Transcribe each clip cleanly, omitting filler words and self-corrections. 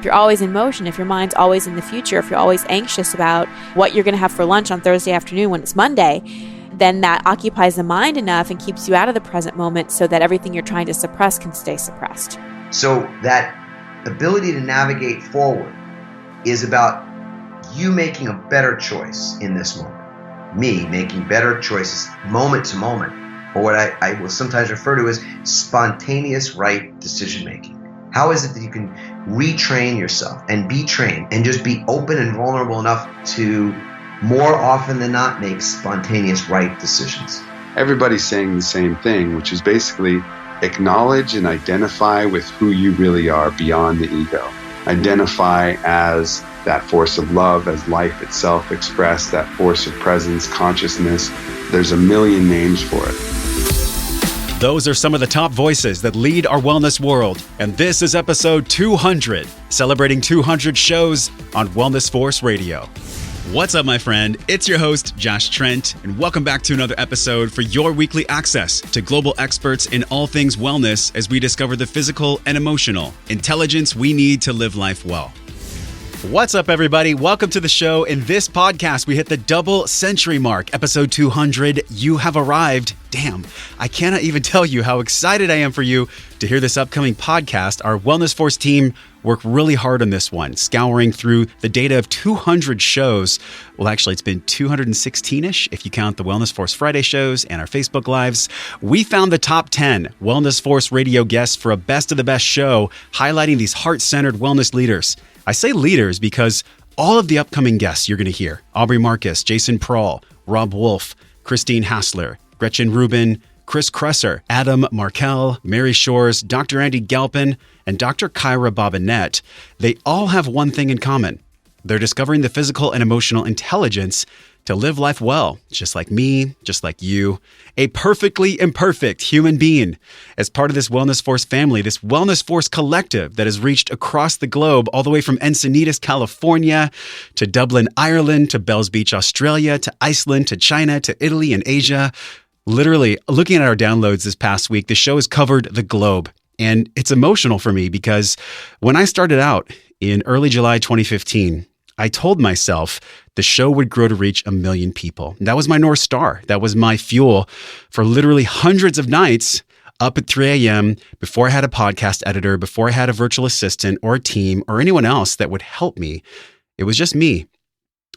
If you're always in motion, if your mind's always in the future, if you're always anxious about what you're going to have for lunch on Thursday afternoon when it's Monday, then that occupies the mind enough and keeps you out of the present moment so that everything you're trying to suppress can stay suppressed. So that ability to navigate forward is about you making a better choice in this moment. Me making better choices moment to moment, or what I will sometimes refer to as spontaneous right decision making. How is it that you can retrain yourself and be trained and just be open and vulnerable enough to more often than not make spontaneous right decisions? Everybody's saying the same thing, which is basically acknowledge and identify with who you really are beyond the ego. Identify as that force of love, as life itself expressed, that force of presence, consciousness. There's a million names for it. Those are some of the top voices that lead our wellness world. And this is episode 200, celebrating 200 shows on Wellness Force Radio. What's up, my friend? It's your host, Josh Trent, and welcome back to another episode for your weekly access to global experts in all things wellness as we discover the physical and emotional intelligence we need to live life well. What's up, everybody? Welcome to the show. In this podcast, we hit the double century mark, episode 200. You have arrived. Damn, I cannot even tell you how excited I am for you to hear this upcoming podcast. Our Wellness Force team worked really hard on this one, scouring through the data of 200 shows. Well, actually, it's been 216-ish if you count the Wellness Force Friday shows and our Facebook Lives. We found the top 10 Wellness Force Radio guests for a best of the best show, highlighting these heart-centered wellness leaders. I say leaders because all of the upcoming guests you're going to hear, Aubrey Marcus, Jason Prahl, Robb Wolf, Christine Hassler, Gretchen Rubin, Chris Kresser, Adam Markel, Mary Shores, Dr. Andy Galpin, and Dr. Kyra Bobinette, they all have one thing in common. They're discovering the physical and emotional intelligence to live life well, just like me, just like you, a perfectly imperfect human being. As part of this Wellness Force family, this Wellness Force collective that has reached across the globe, all the way from Encinitas, California, to Dublin, Ireland, to Bells Beach, Australia, to Iceland, to China, to Italy and Asia. Literally, looking at our downloads this past week, the show has covered the globe. And it's emotional for me because when I started out in early July 2015, I told myself the show would grow to reach 1 million people. That was my North Star. That was my fuel for literally hundreds of nights up at 3 a.m. before I had a podcast editor, before I had a virtual assistant or a team or anyone else that would help me. It was just me,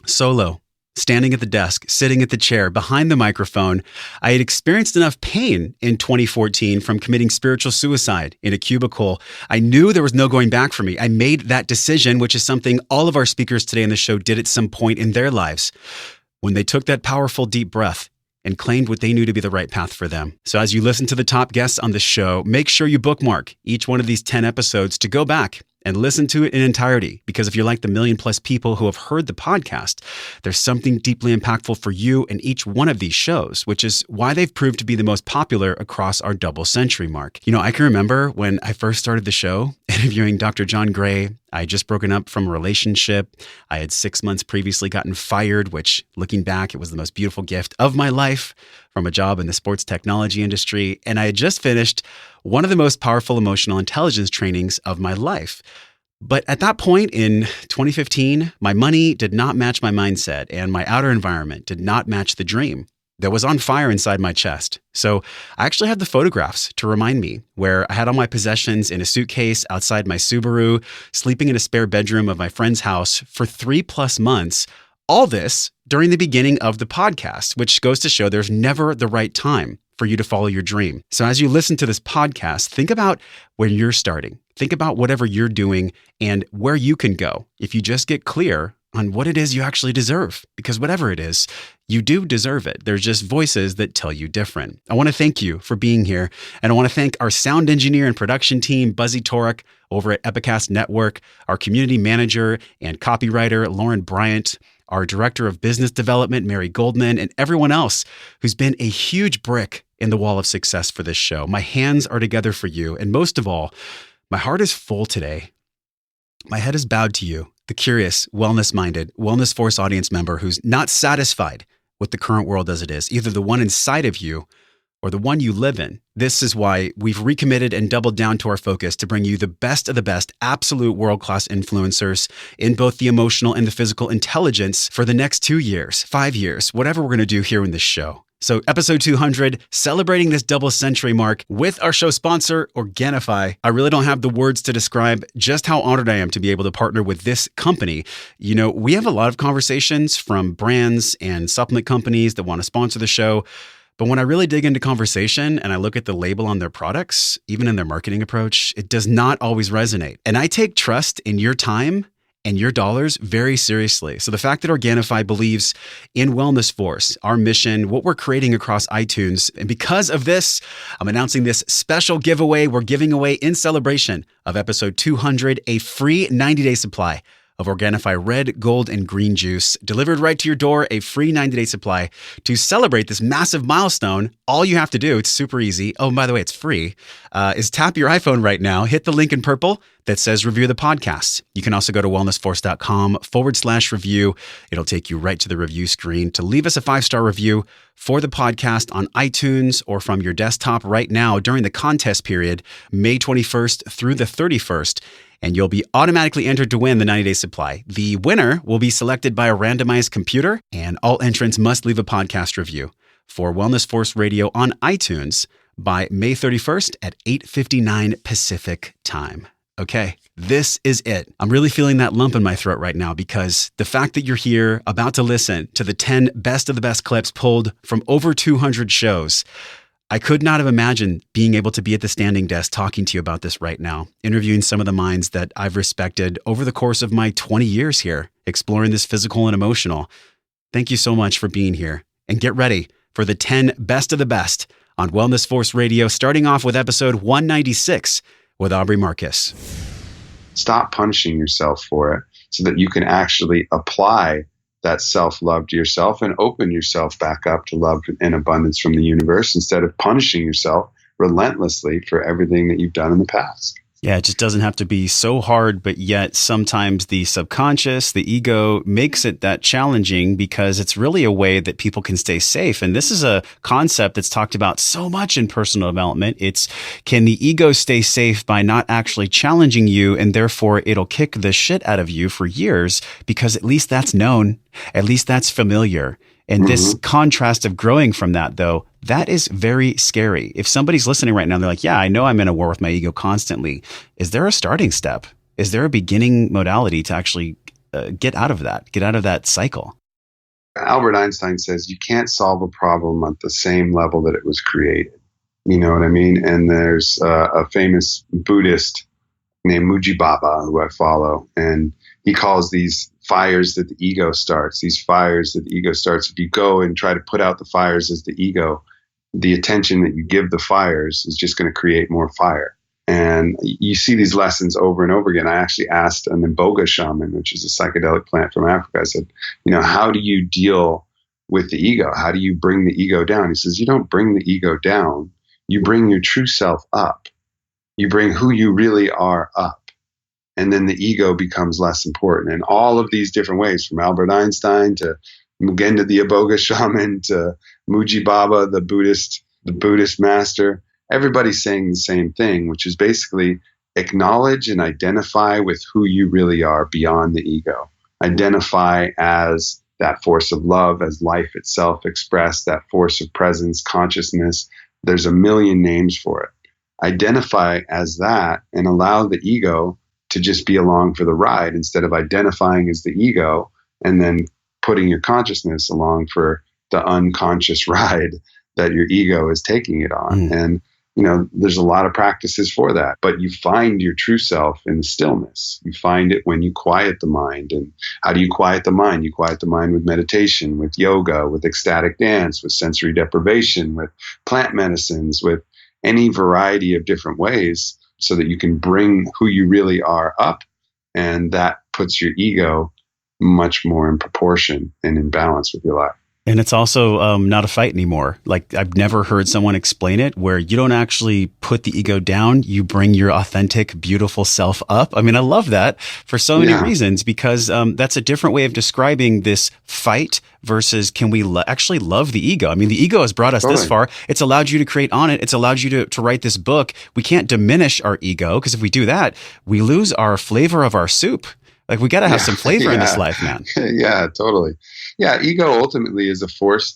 solo, standing at the desk, sitting at the chair, behind the microphone. I had experienced enough pain in 2014 from committing spiritual suicide in a cubicle. I knew there was no going back for me. I made that decision, which is something all of our speakers today on the show did at some point in their lives, when they took that powerful deep breath and claimed what they knew to be the right path for them. So as you listen to the top guests on the show, make sure you bookmark each one of these 10 episodes to go back and listen to it in entirety. Because if you're like the 1 million+ people who have heard the podcast, there's something deeply impactful for you in each one of these shows, which is why they've proved to be the most popular across our double century mark. You know, I can remember when I first started the show, interviewing Dr. John Gray. I had just broken up from a relationship. I had 6 months previously gotten fired, which, looking back, it was the most beautiful gift of my life, from a job in the sports technology industry. And I had just finished one of the most powerful emotional intelligence trainings of my life. But at that point in 2015, my money did not match my mindset, and my outer environment did not match the dream that was on fire inside my chest. So I actually had the photographs to remind me, where I had all my possessions in a suitcase outside my Subaru, sleeping in a spare bedroom of my friend's house for 3+ months. All this during the beginning of the podcast, which goes to show there's never the right time for you to follow your dream. So as you listen to this podcast, think about when you're starting. Think about whatever you're doing and where you can go if you just get clear on what it is you actually deserve. Because whatever it is, you do deserve it. There's just voices that tell you different. I want to thank you for being here. And I want to thank our sound engineer and production team, Buzzy Torek, over at Epicast Network, our community manager and copywriter, Lauren Bryant, our director of business development, Mary Goldman, and everyone else who's been a huge brick in the wall of success for this show. My hands are together for you. And most of all, my heart is full today. My head is bowed to you, the curious, wellness-minded, Wellness Force audience member who's not satisfied with the current world as it is, either the one inside of you or the one you live in. This is why we've recommitted and doubled down to our focus to bring you the best of the best, absolute world-class influencers in both the emotional and the physical intelligence for the next 2 years, 5 years, whatever we're going to do here in this show. So episode 200, celebrating this double century mark with our show sponsor, Organifi. I really don't have the words to describe just how honored I am to be able to partner with this company. You know, we have a lot of conversations from brands and supplement companies that want to sponsor the show. But when I really dig into conversation and I look at the label on their products, even in their marketing approach, it does not always resonate. And I take trust in your time and your dollars very seriously. So the fact that Organifi believes in Wellness Force, our mission, what we're creating across iTunes, and because of this, I'm announcing this special giveaway we're giving away in celebration of episode 200, a free 90-day supply of Organifi red, gold, and green juice delivered right to your door, a free 90-day supply. To celebrate this massive milestone, all you have to do, it's super easy. Oh, and by the way, it's free, is tap your iPhone right now, hit the link in purple that says review the podcast. You can also go to wellnessforce.com/review. It'll take you right to the review screen to leave us a 5-star review for the podcast on iTunes or from your desktop right now during the contest period, May 21st through the 31st. And you'll be automatically entered to win the 90-day supply. The winner will be selected by a randomized computer, and all entrants must leave a podcast review for Wellness Force Radio on iTunes by May 31st at 8:59 Pacific time. Okay, this is it. I'm really feeling that lump in my throat right now because the fact that you're here about to listen to the 10 best of the best clips pulled from over 200 shows, I could not have imagined being able to be at the standing desk talking to you about this right now, interviewing some of the minds that I've respected over the course of my 20 years here, exploring this physical and emotional. Thank you so much for being here. And get ready for the 10 best of the best on Wellness Force Radio, starting off with episode 196 with Aubrey Marcus. Stop punishing yourself for it so that you can actually apply that self-love to yourself and open yourself back up to love and abundance from the universe instead of punishing yourself relentlessly for everything that you've done in the past. Yeah, it just doesn't have to be so hard, but yet sometimes the subconscious, the ego makes it that challenging because it's really a way that people can stay safe. And this is a concept that's talked about so much in personal development. It's, can the ego stay safe by not actually challenging you, and therefore it'll kick the shit out of you for years because at least that's known, at least that's familiar. And this contrast of growing from that, though, that is very scary. If somebody's listening right now, they're like, yeah, I know I'm in a war with my ego constantly. Is there a starting step? Is there a beginning modality to actually get out of that cycle? Albert Einstein says you can't solve a problem at the same level that it was created. You know what I mean? And there's a famous Buddhist named Muji Baba who I follow, and he calls these fires that the ego starts, if you go and try to put out the fires as the ego, the attention that you give the fires is just going to create more fire. And you see these lessons over and over again. I actually asked an Iboga shaman, which is a psychedelic plant from Africa. I said, how do you deal with the ego? How do you bring the ego down? He says, you don't bring the ego down. You bring your true self up. You bring who you really are up. And then the ego becomes less important. And all of these different ways, from Albert Einstein to, again, to the Iboga shaman to Muji Baba, the Buddhist master, everybody's saying the same thing, which is basically acknowledge and identify with who you really are beyond the ego. Identify as that force of love, as life itself expressed, that force of presence, consciousness. There's a million names for it. Identify as that and allow the ego to just be along for the ride instead of identifying as the ego and then putting your consciousness along for the unconscious ride that your ego is taking it on. And, there's a lot of practices for that, but you find your true self in the stillness. You find it when you quiet the mind. And how do you quiet the mind? You quiet the mind with meditation, with yoga, with ecstatic dance, with sensory deprivation, with plant medicines, with any variety of different ways, so that you can bring who you really are up, and that puts your ego much more in proportion and in balance with your life. And it's also not a fight anymore. Like, I've never heard someone explain it where you don't actually put the ego down. You bring your authentic, beautiful self up. I mean, I love that for so many reasons, because that's a different way of describing this fight versus can we actually love the ego? I mean, the ego has brought us this far. It's allowed you to create on it. It's allowed you to write this book. We can't diminish our ego, because if we do that, we lose our flavor of our soup. Like, we got to have some flavor in this life, man. Yeah, totally. Yeah, ego ultimately is a force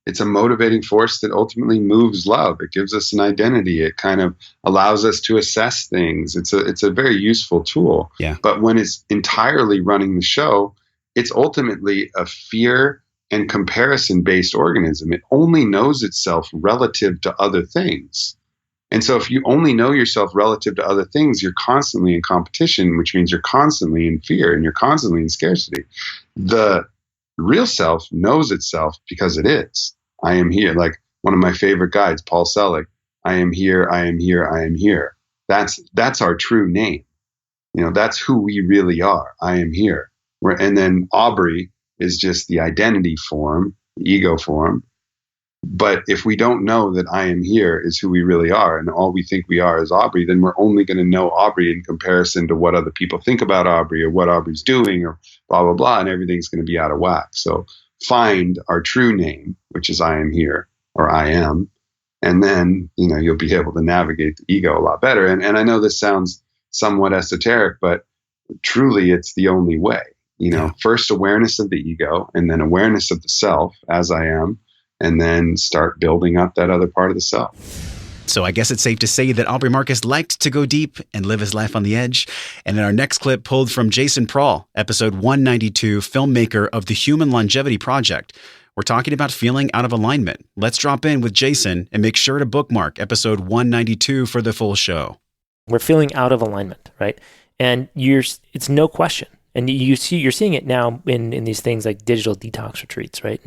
it's a motivating force that ultimately moves love. It gives us an identity. It kind of allows us to assess things. It's a very useful tool. Yeah. But when it's entirely running the show, it's ultimately a fear and comparison-based organism. It only knows itself relative to other things. And so if you only know yourself relative to other things, you're constantly in competition, which means you're constantly in fear and you're constantly in scarcity. The real self knows itself because it is. I am here. Like one of my favorite guides, Paul Selig, I am here, I am here, I am here. That's our true name. That's who we really are. I am here. And then Aubrey is just the identity form, the ego form. But if we don't know that I am here is who we really are, and all we think we are is Aubrey, then we're only going to know Aubrey in comparison to what other people think about Aubrey or what Aubrey's doing or blah, blah, blah, and everything's going to be out of whack. So find our true name, which is I am here or I am, and then, you'll be able to navigate the ego a lot better. And I know this sounds somewhat esoteric, but truly it's the only way. First awareness of the ego, and then awareness of the self as I am, and then start building up that other part of the self. So I guess it's safe to say that Aubrey Marcus liked to go deep and live his life on the edge. And in our next clip, pulled from Jason Prahl, episode 192, filmmaker of the Human Longevity Project, we're talking about feeling out of alignment. Let's drop in with Jason and make sure to bookmark episode 192 for the full show. We're feeling out of alignment, right? And it's no question. And you're seeing it now in these things like digital detox retreats, right?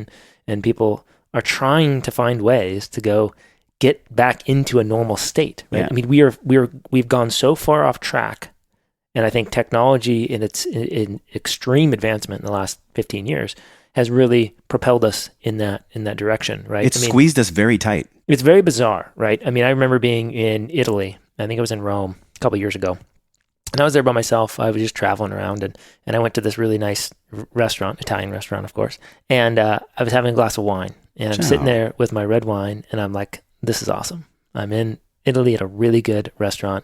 And people are trying to find ways to go get back into a normal state, right? Yeah. I mean, we've gone so far off track, and I think technology in its extreme advancement in the last 15 years has really propelled us in that direction, right? It's squeezed us very tight. It's very bizarre, right? I mean, I remember being in Italy. I think I was in Rome a couple of years ago. And I was there by myself. I was just traveling around, and I went to this really nice restaurant, Italian restaurant, of course. And I was having a glass of wine, and I'm sitting there with my red wine, and I'm like, this is awesome. I'm in Italy at a really good restaurant,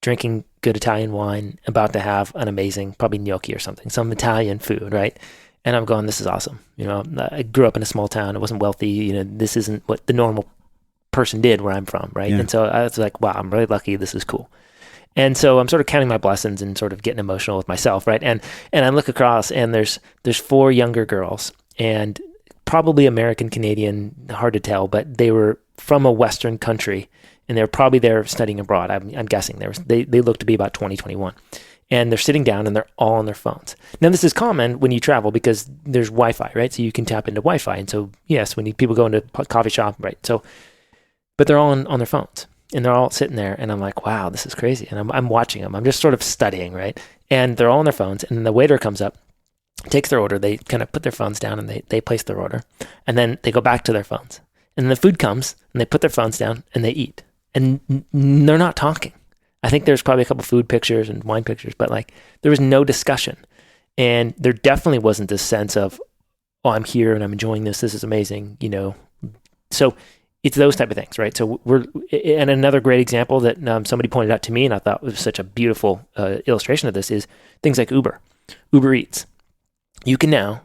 drinking good Italian wine, about to have an amazing, probably gnocchi or something, some Italian food, right? And I'm going, this is awesome. I grew up in a small town. I wasn't wealthy. This isn't what the normal person did where I'm from, right? Yeah. And so I was like, wow, I'm really lucky. This is cool. And so I'm sort of counting my blessings and sort of getting emotional with myself, right? And I look across, and there's 4 younger girls, and probably American, Canadian, hard to tell, but they were from a Western country, and they're probably there studying abroad. I'm guessing they look to be about 20, 21. And they're sitting down, and they're all on their phones. Now, this is common when you travel because there's Wi-Fi, right? So you can tap into Wi-Fi. And so, yes, when people go into a coffee shop, right? So, but they're all on their phones. And they're all sitting there, and I'm like, wow, this is crazy. And I'm watching them. I'm just sort of studying, right? And they're all on their phones, and then the waiter comes up, takes their order. They kind of put their phones down, and they place their order. And then they go back to their phones. And then the food comes, and they put their phones down, and they eat. And they're not talking. I think there's probably a couple food pictures and wine pictures, but like there was no discussion. And there definitely wasn't this sense of, oh, I'm here, and I'm enjoying this. This is amazing, So it's those type of things, right? So and another great example that somebody pointed out to me, and I thought was such a beautiful illustration of this, is things like Uber Eats. You can now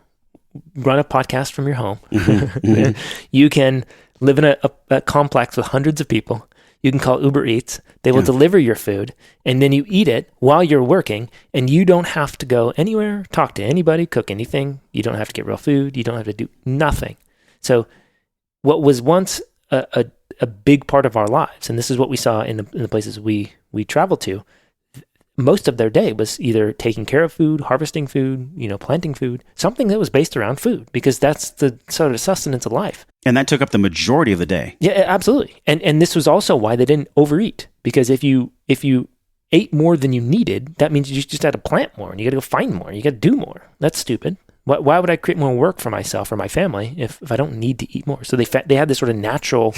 run a podcast from your home. Mm-hmm. You can live in a complex with hundreds of people. You can call Uber Eats. They will deliver your food, and then you eat it while you're working, and you don't have to go anywhere, talk to anybody, cook anything. You don't have to get real food. You don't have to do nothing. So what was once a big part of our lives, and this is what we saw in the places we traveled to, most of their day was either taking care of food, harvesting food, planting food, something that was based around food, because that's the sort of sustenance of life. And that took up the majority of the day. Yeah, absolutely. And this was also why they didn't overeat, because if you ate more than you needed, that means you just had to plant more, and you got to go find more, you got to do more. That's stupid. Why would I create more work for myself or my family if I don't need to eat more? So they had this sort of natural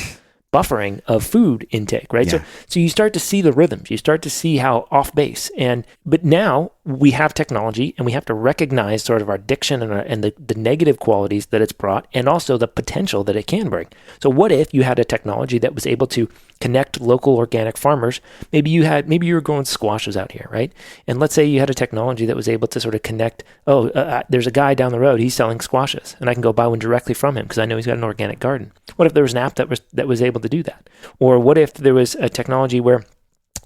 buffering of food intake, right? Yeah. So you start to see the rhythms, you start to see how off base. But now we have technology and we have to recognize sort of our addiction and the negative qualities that it's brought and also the potential that it can bring. So what if you had a technology that was able to connect local organic farmers? Maybe you were growing squashes out here, right? And let's say you had a technology that was able to sort of connect, there's a guy down the road, he's selling squashes and I can go buy one directly from him because I know he's got an organic garden. What if there was an app that was able to do that? Or what if there was a technology where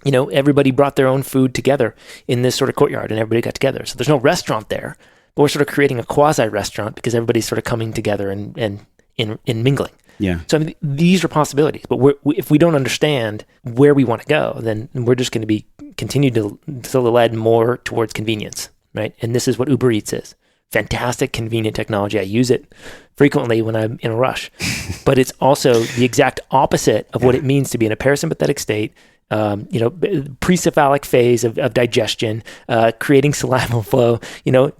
everybody brought their own food together in this sort of courtyard and everybody got together. So there's no restaurant there, but we're sort of creating a quasi-restaurant because everybody's sort of coming together and mingling. Yeah. So I mean, these are possibilities, but if we don't understand where we want to go, then we're just going to be continue to lead more towards convenience, right? And this is what Uber Eats is. Fantastic, convenient technology. I use it frequently when I'm in a rush, but it's also the exact opposite of what it means to be in a parasympathetic state, pre-cephalic phase of digestion, creating salival flow,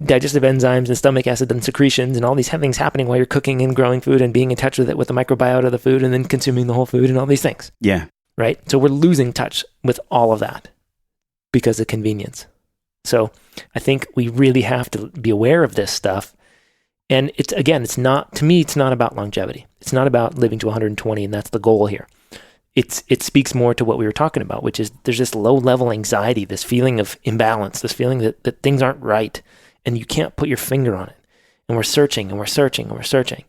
digestive enzymes and stomach acid and secretions and all these things happening while you're cooking and growing food and being in touch with the microbiota of the food and then consuming the whole food and all these things. Yeah. Right? So we're losing touch with all of that because of convenience. So I think we really have to be aware of this stuff. And it's not about longevity. It's not about living to 120 and that's the goal here. It speaks more to what we were talking about, which is there's this low level anxiety, this feeling of imbalance, this feeling that things aren't right and you can't put your finger on it. And we're searching and we're searching and we're searching.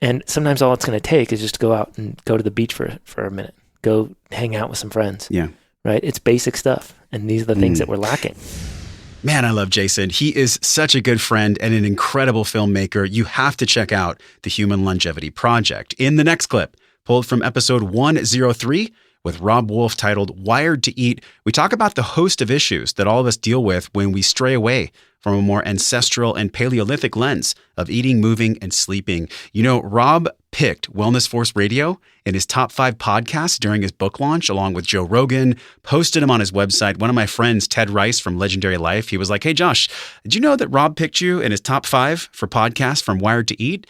And sometimes all it's going to take is just to go out and go to the beach for a minute, go hang out with some friends. Yeah. Right? It's basic stuff. And these are the things that we're lacking. Man, I love Jason. He is such a good friend and an incredible filmmaker. You have to check out the Human Longevity Project. In the next clip, pulled from episode 103 with Robb Wolf titled Wired to Eat, we talk about the host of issues that all of us deal with when we stray away from a more ancestral and Paleolithic lens of eating, moving, and sleeping. Robb picked Wellness Force Radio in his top 5 podcasts during his book launch, along with Joe Rogan, posted him on his website. One of my friends, Ted Rice from Legendary Life, he was like, "Hey, Josh, did you know that Robb picked you in his top 5 for podcasts from Wired to Eat?"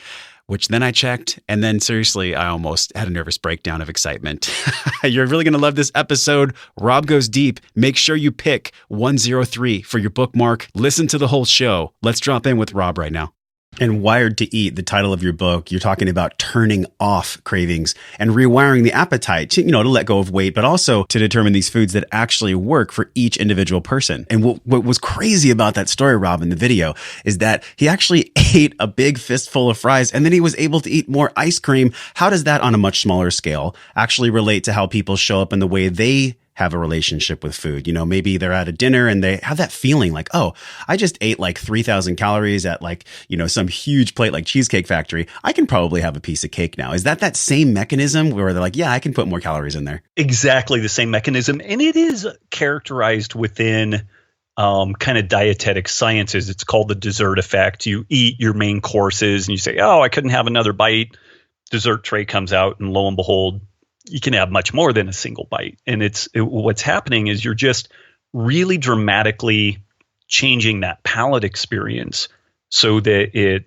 Which then I checked, and then seriously, I almost had a nervous breakdown of excitement. You're really going to love this episode. Robb goes deep. Make sure you pick 103 for your bookmark. Listen to the whole show. Let's drop in with Robb right now. And Wired to Eat, the title of your book, you're talking about turning off cravings and rewiring the appetite to, to let go of weight, but also to determine these foods that actually work for each individual person. And what was crazy about that story, Robb, in the video is that he actually ate a big fistful of fries and then he was able to eat more ice cream. How does that on a much smaller scale actually relate to how people show up in the way they have a relationship with food? Maybe they're at a dinner and they have that feeling like, oh, I just ate like 3,000 calories at some huge plate like Cheesecake Factory. I can probably have a piece of cake now. Is that same mechanism where they're like, yeah, I can put more calories in there? Exactly the same mechanism. And it is characterized within kind of dietetic sciences. It's called the dessert effect. You eat your main courses and you say, oh, I couldn't have another bite. Dessert tray comes out and lo and behold, you can have much more than a single bite. And what's happening is you're just really dramatically changing that palate experience so that it,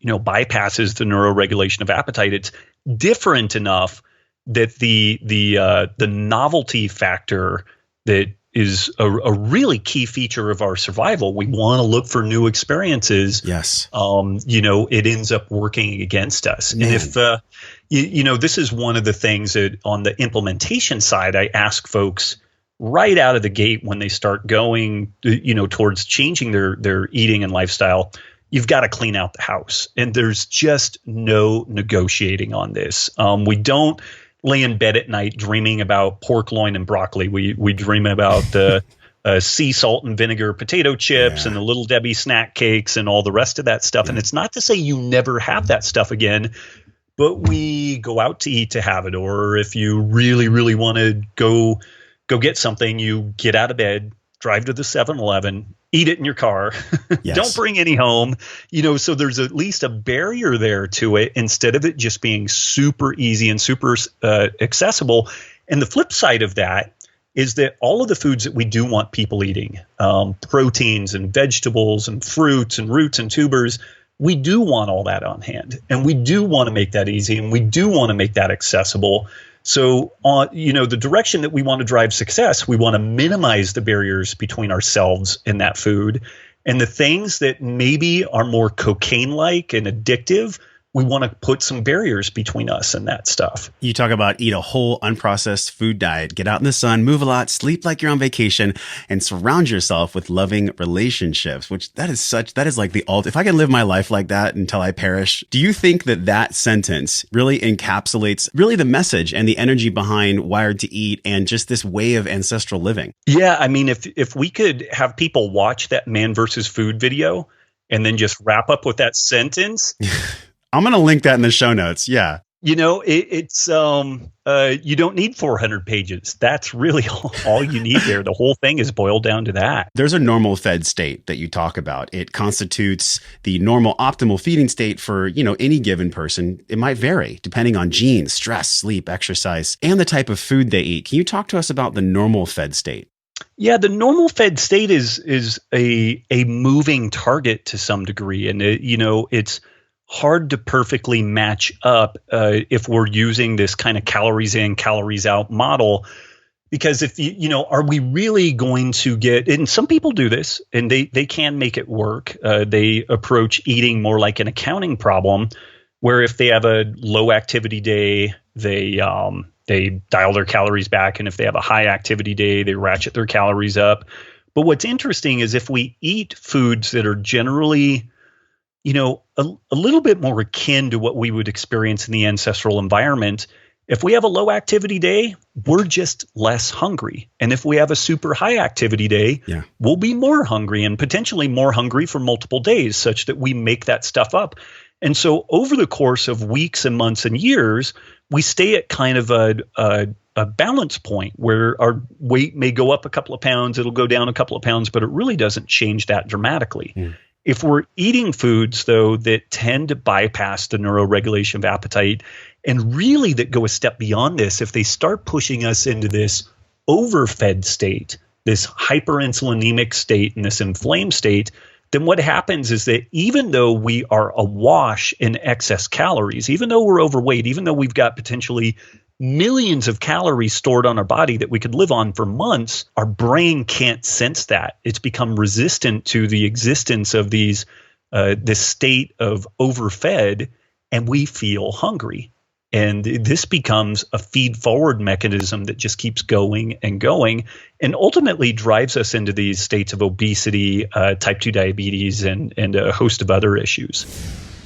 bypasses the neuroregulation of appetite. It's different enough that the novelty factor that is a really key feature of our survival. We want to look for new experiences. Yes. It ends up working against us. Man. And if, this is one of the things that on the implementation side, I ask folks right out of the gate when they start going, towards changing their eating and lifestyle, you've got to clean out the house. And there's just no negotiating on this. We don't lay in bed at night dreaming about pork loin and broccoli. We dream about the sea salt and vinegar potato chips and the Little Debbie snack cakes and all the rest of that stuff. Yeah. And it's not to say you never have that stuff again, but we go out to eat to have it. Or if you really, really want to go get something, you get out of bed, drive to the 7-Eleven, eat it in your car. Yes. Don't bring any home. So there's at least a barrier there to it instead of it just being super easy and super accessible. And the flip side of that is that all of the foods that we do want people eating, proteins and vegetables and fruits and roots and tubers, we do want all that on hand. And we do want to make that easy, and we do want to make that accessible. So the direction that we want to drive success, we want to minimize the barriers between ourselves and that food. And the things that maybe are more cocaine-like and addictive, we want to put some barriers between us and that stuff. You talk about eat a whole unprocessed food diet, get out in the sun, move a lot, sleep like you're on vacation, and surround yourself with loving relationships, which that is like the ultimate. If I can live my life like that until I perish, do you think that sentence really encapsulates really the message and the energy behind Wired to Eat and just this way of ancestral living? Yeah. I mean, if we could have people watch that Man versus Food video and then just wrap up with that sentence. I'm going to link that in the show notes. Yeah. It's you don't need 400 pages. That's really all you need there. The whole thing is boiled down to that. There's a normal fed state that you talk about. It constitutes the normal optimal feeding state for, any given person. It might vary depending on genes, stress, sleep, exercise, and the type of food they eat. Can you talk to us about the normal fed state? Yeah, the normal fed state is a moving target to some degree. And, it's hard to perfectly match up if we're using this kind of calories in, calories out model. Because if are we really going to get, and some people do this and they can make it work. They approach eating more like an accounting problem, where if they have a low activity day, they dial their calories back. And if they have a high activity day, they ratchet their calories up. But what's interesting is if we eat foods that are generally a little bit more akin to what we would experience in the ancestral environment. If we have a low activity day, we're just less hungry. And if we have a super high activity day, we'll be more hungry and potentially more hungry for multiple days, such that we make that stuff up. And so over the course of weeks and months and years, we stay at kind of a balance point where our weight may go up a couple of pounds, it'll go down a couple of pounds, but it really doesn't change that dramatically. If we're eating foods, though, that tend to bypass the neuroregulation of appetite and really that go a step beyond this, if they start pushing us into this overfed state, this hyperinsulinemic state and this inflamed state, then what happens is that even though we are awash in excess calories, even though we're overweight, even though we've got potentially millions of calories stored on our body that we could live on for months, our brain can't sense that. It's become resistant to the existence of this state of overfed, and we feel hungry. And this becomes a feed forward mechanism that just keeps going and going, and ultimately drives us into these states of obesity, type 2 diabetes, and a host of other issues.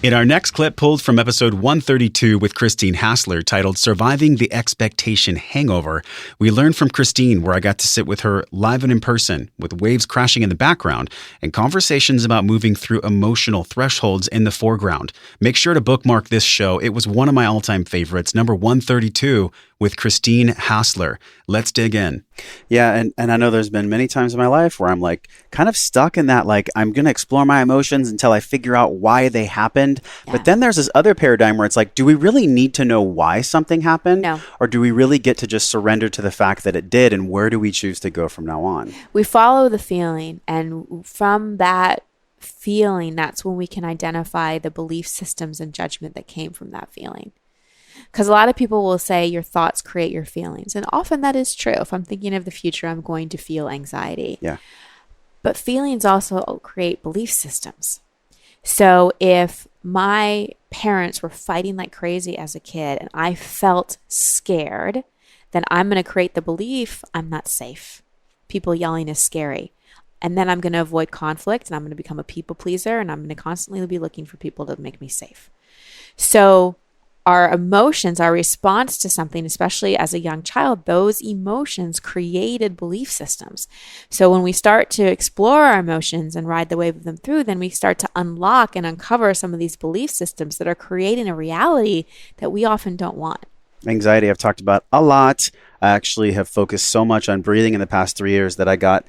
In our next clip, pulled from episode 132 with Christine Hassler, titled Surviving the Expectation Hangover, we learned from Christine, where I got to sit with her live and in person, with waves crashing in the background and conversations about moving through emotional thresholds in the foreground. Make sure to bookmark this show. It was one of my all-time favorites, number 132 with Christine Hassler. Let's dig in. Yeah, and I know there's been many times in my life where I'm like kind of stuck in that, like I'm going to explore my emotions until I figure out why they happened. Yeah. But then there's this other paradigm where it's like, do we really need to know why something happened? No. Or do we really get to just surrender to the fact that it did, and where do we choose to go from now on? We follow the feeling, and from that feeling, that's when we can identify the belief systems and judgment that came from that feeling. Because a lot of people will say your thoughts create your feelings. And often that is true. If I'm thinking of the future, I'm going to feel anxiety. Yeah. But feelings also create belief systems. So if my parents were fighting like crazy as a kid and I felt scared, then I'm going to create the belief I'm not safe. People yelling is scary. And then I'm going to avoid conflict, and I'm going to become a people pleaser, and I'm going to constantly be looking for people to make me safe. So our emotions, our response to something, especially as a young child, those emotions created belief systems. So when we start to explore our emotions and ride the wave of them through, then we start to unlock and uncover some of these belief systems that are creating a reality that we often don't want. Anxiety I've talked about a lot. I actually have focused so much on breathing in the past 3 years that I got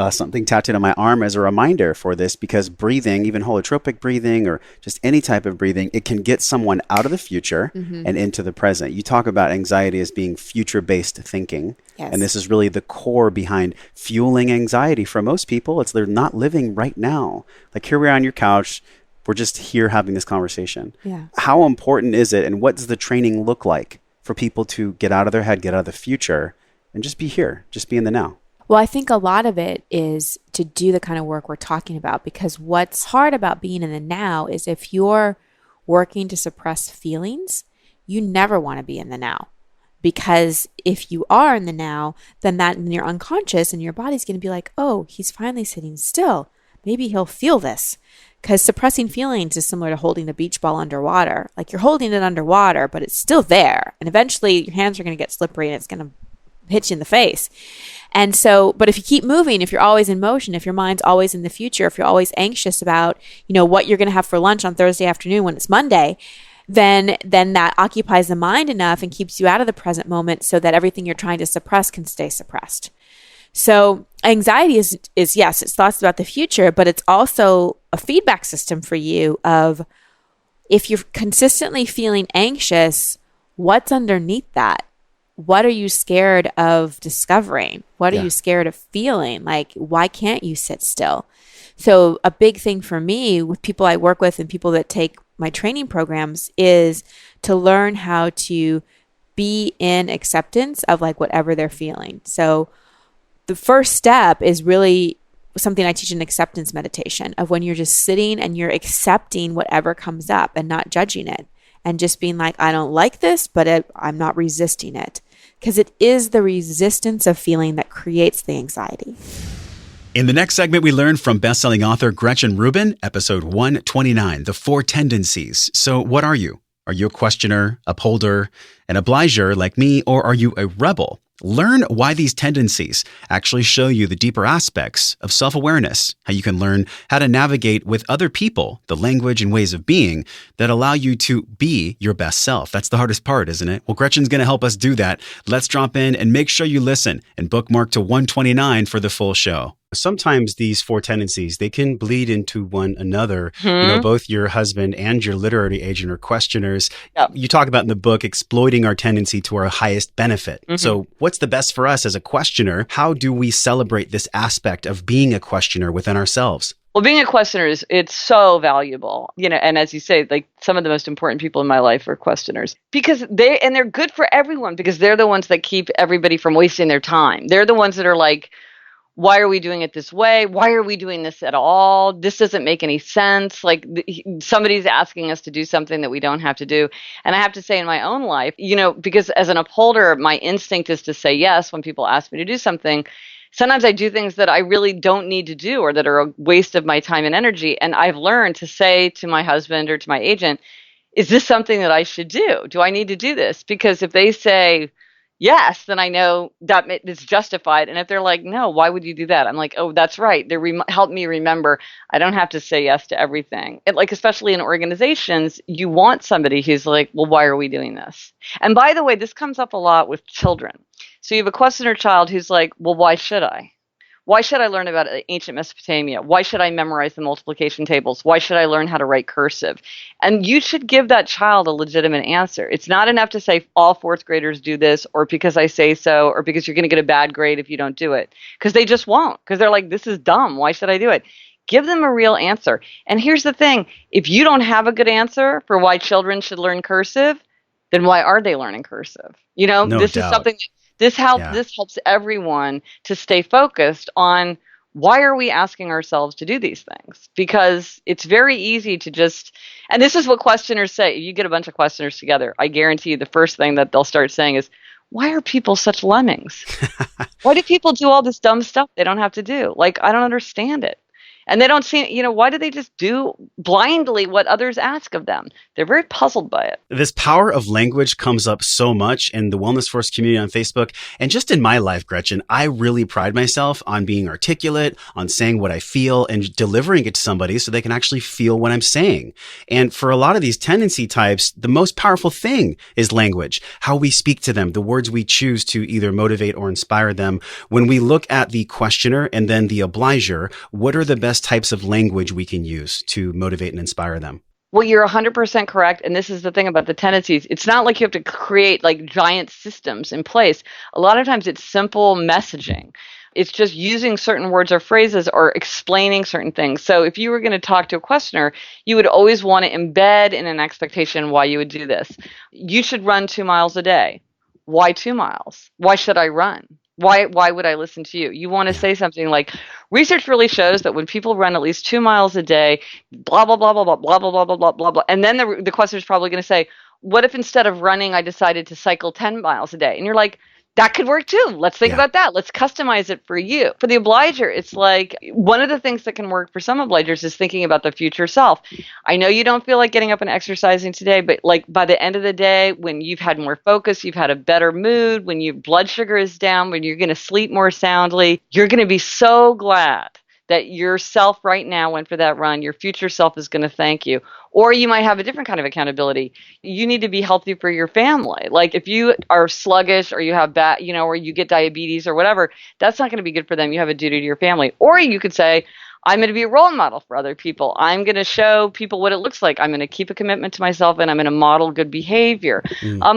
something tattooed on my arm as a reminder for this, because breathing, even holotropic breathing or just any type of breathing, it can get someone out of the future and into the present. You talk about anxiety as being future-based thinking. Yes. And this is really the core behind fueling anxiety for most people. It's they're not living right now. Like here we are on your couch. We're just here having this conversation. Yeah. How important is it, and what does the training look like for people to get out of their head, get out of the future, and just be here, just be in the now? Well, I think a lot of it is to do the kind of work we're talking about, because what's hard about being in the now is if you're working to suppress feelings, you never want to be in the now. Because if you are in the now, then that in your unconscious and your body's going to be like, oh, he's finally sitting still. Maybe he'll feel this. Because suppressing feelings is similar to holding a beach ball underwater. Like you're holding it underwater, but it's still there. And eventually your hands are going to get slippery and it's going to hit you in the face. And so, but if you keep moving, if you're always in motion, if your mind's always in the future, if you're always anxious about, what you're going to have for lunch on Thursday afternoon when it's Monday, then that occupies the mind enough and keeps you out of the present moment so that everything you're trying to suppress can stay suppressed. So anxiety is yes, it's thoughts about the future, but it's also a feedback system for you of if you're consistently feeling anxious, what's underneath that? What are you scared of discovering? What are you scared of feeling? Like, why can't you sit still? So a big thing for me with people I work with and people that take my training programs is to learn how to be in acceptance of like whatever they're feeling. So the first step is really something I teach in acceptance meditation, of when you're just sitting and you're accepting whatever comes up and not judging it and just being like, I don't like this, but I'm not resisting it. Because it is the resistance of feeling that creates the anxiety. In the next segment, we learn from best-selling author Gretchen Rubin, episode 129, The 4 Tendencies. So what are you? Are you a questioner, upholder, an obliger like me, or are you a rebel? Learn why these tendencies actually show you the deeper aspects of self-awareness, how you can learn how to navigate with other people, the language and ways of being that allow you to be your best self. That's the hardest part, isn't it? Well, Gretchen's going to help us do that. Let's drop in and make sure you listen and bookmark to 129 for the full show. Sometimes these 4 tendencies, they can bleed into one another. Both your husband and your literary agent are questioners. Yep. You talk about in the book exploiting our tendency to our highest benefit. So what's the best for us as a questioner? How do we celebrate this aspect of being a questioner within ourselves? Well, being a questioner it's so valuable, and as you say, like some of the most important people in my life are questioners because they're good for everyone because they're the ones that keep everybody from wasting their time. They're the ones that are like, why are we doing it this way? Why are we doing this at all? This doesn't make any sense. Like somebody's asking us to do something that we don't have to do. And I have to say in my own life, because as an upholder, my instinct is to say yes when people ask me to do something. Sometimes I do things that I really don't need to do or that are a waste of my time and energy. And I've learned to say to my husband or to my agent, is this something that I should do? Do I need to do this? Because if they say yes, then I know that it's justified. And if they're like, no, why would you do that? I'm like, oh, that's right. They help me remember I don't have to say yes to everything. Especially in organizations, you want somebody who's like, well, why are we doing this? And by the way, this comes up a lot with children. So you have a questioner child who's like, well, why should I? Why should I learn about ancient Mesopotamia? Why should I memorize the multiplication tables? Why should I learn how to write cursive? And you should give that child a legitimate answer. It's not enough to say all 4th graders do this or because I say so or because you're going to get a bad grade if you don't do it. Because they just won't. Because they're like, this is dumb. Why should I do it? Give them a real answer. And here's the thing. If you don't have a good answer for why children should learn cursive, then why are they learning cursive? No this doubt. Is something This helps everyone to stay focused on why are we asking ourselves to do these things? Because it's very easy to just, and this is what questioners say. You get a bunch of questioners together. I guarantee you the first thing that they'll start saying is, why are people such lemmings? Why do people do all this dumb stuff they don't have to do? Like, I don't understand it. And they don't see, why do they just do blindly what others ask of them? They're very puzzled by it. This power of language comes up so much in the Wellness Force community on Facebook. And just in my life, Gretchen, I really pride myself on being articulate, on saying what I feel and delivering it to somebody so they can actually feel what I'm saying. And for a lot of these tendency types, the most powerful thing is language, how we speak to them, the words we choose to either motivate or inspire them. When we look at the questioner and then the obliger, what are the best types of language we can use to motivate and inspire them? Well, you're 100% correct. And this is the thing about the tendencies. It's not like you have to create like giant systems in place. A lot of times it's simple messaging. It's just using certain words or phrases or explaining certain things. So if you were going to talk to a questioner, you would always want to embed in an expectation why you would do this. You should run 2 miles a day. Why 2 miles? Why should I run? Why would I listen to you? You want to say something like, research really shows that when people run at least 2 miles a day, blah, blah, blah, blah, blah, blah, blah, blah, blah, blah, blah, blah. And then the questioner is probably going to say, what if instead of running, I decided to cycle 10 miles a day? And you're like, that could work too. Let's think about that. Let's customize it for you. For the obliger, it's like one of the things that can work for some obligers is thinking about the future self. I know you don't feel like getting up and exercising today, but like by the end of the day, when you've had more focus, you've had a better mood, when your blood sugar is down, when you're going to sleep more soundly, you're going to be so glad that yourself right now went for that run. Your future self is going to thank you. Or you might have a different kind of accountability. You need to be healthy for your family. Like if you are sluggish or you have bad, or you get diabetes or whatever, that's not going to be good for them. You have a duty to your family. Or you could say, I'm going to be a role model for other people. I'm going to show people what it looks like. I'm going to keep a commitment to myself and I'm going to model good behavior.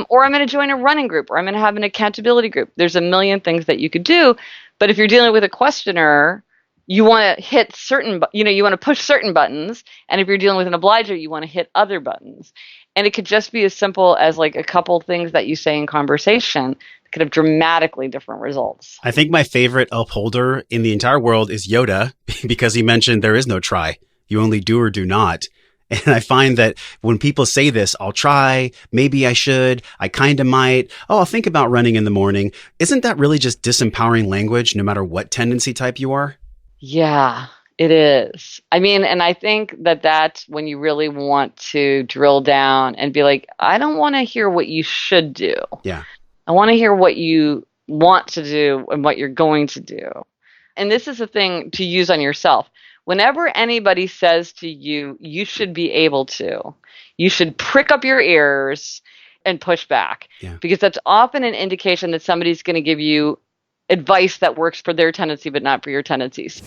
Or I'm going to join a running group or I'm going to have an accountability group. There's a million things that you could do. But if you're dealing with a questioner, you want to hit certain, you want to push certain buttons. And if you're dealing with an obliger, you want to hit other buttons. And it could just be as simple as like a couple things that you say in conversation that could have dramatically different results. I think my favorite upholder in the entire world is Yoda because he mentioned there is no try. You only do or do not. And I find that when people say this, I'll try, maybe I should, I kind of might, I'll think about running in the morning. Isn't that really just disempowering language no matter what tendency type you are? Yeah, it is. I mean, and I think that that's when you really want to drill down and be like, I don't want to hear what you should do. Yeah. I want to hear what you want to do and what you're going to do. And this is a thing to use on yourself. Whenever anybody says to you, you should be able to, you should prick up your ears and push back. Yeah. Because that's often an indication that somebody's going to give you advice that works for their tendency, but not for your tendencies.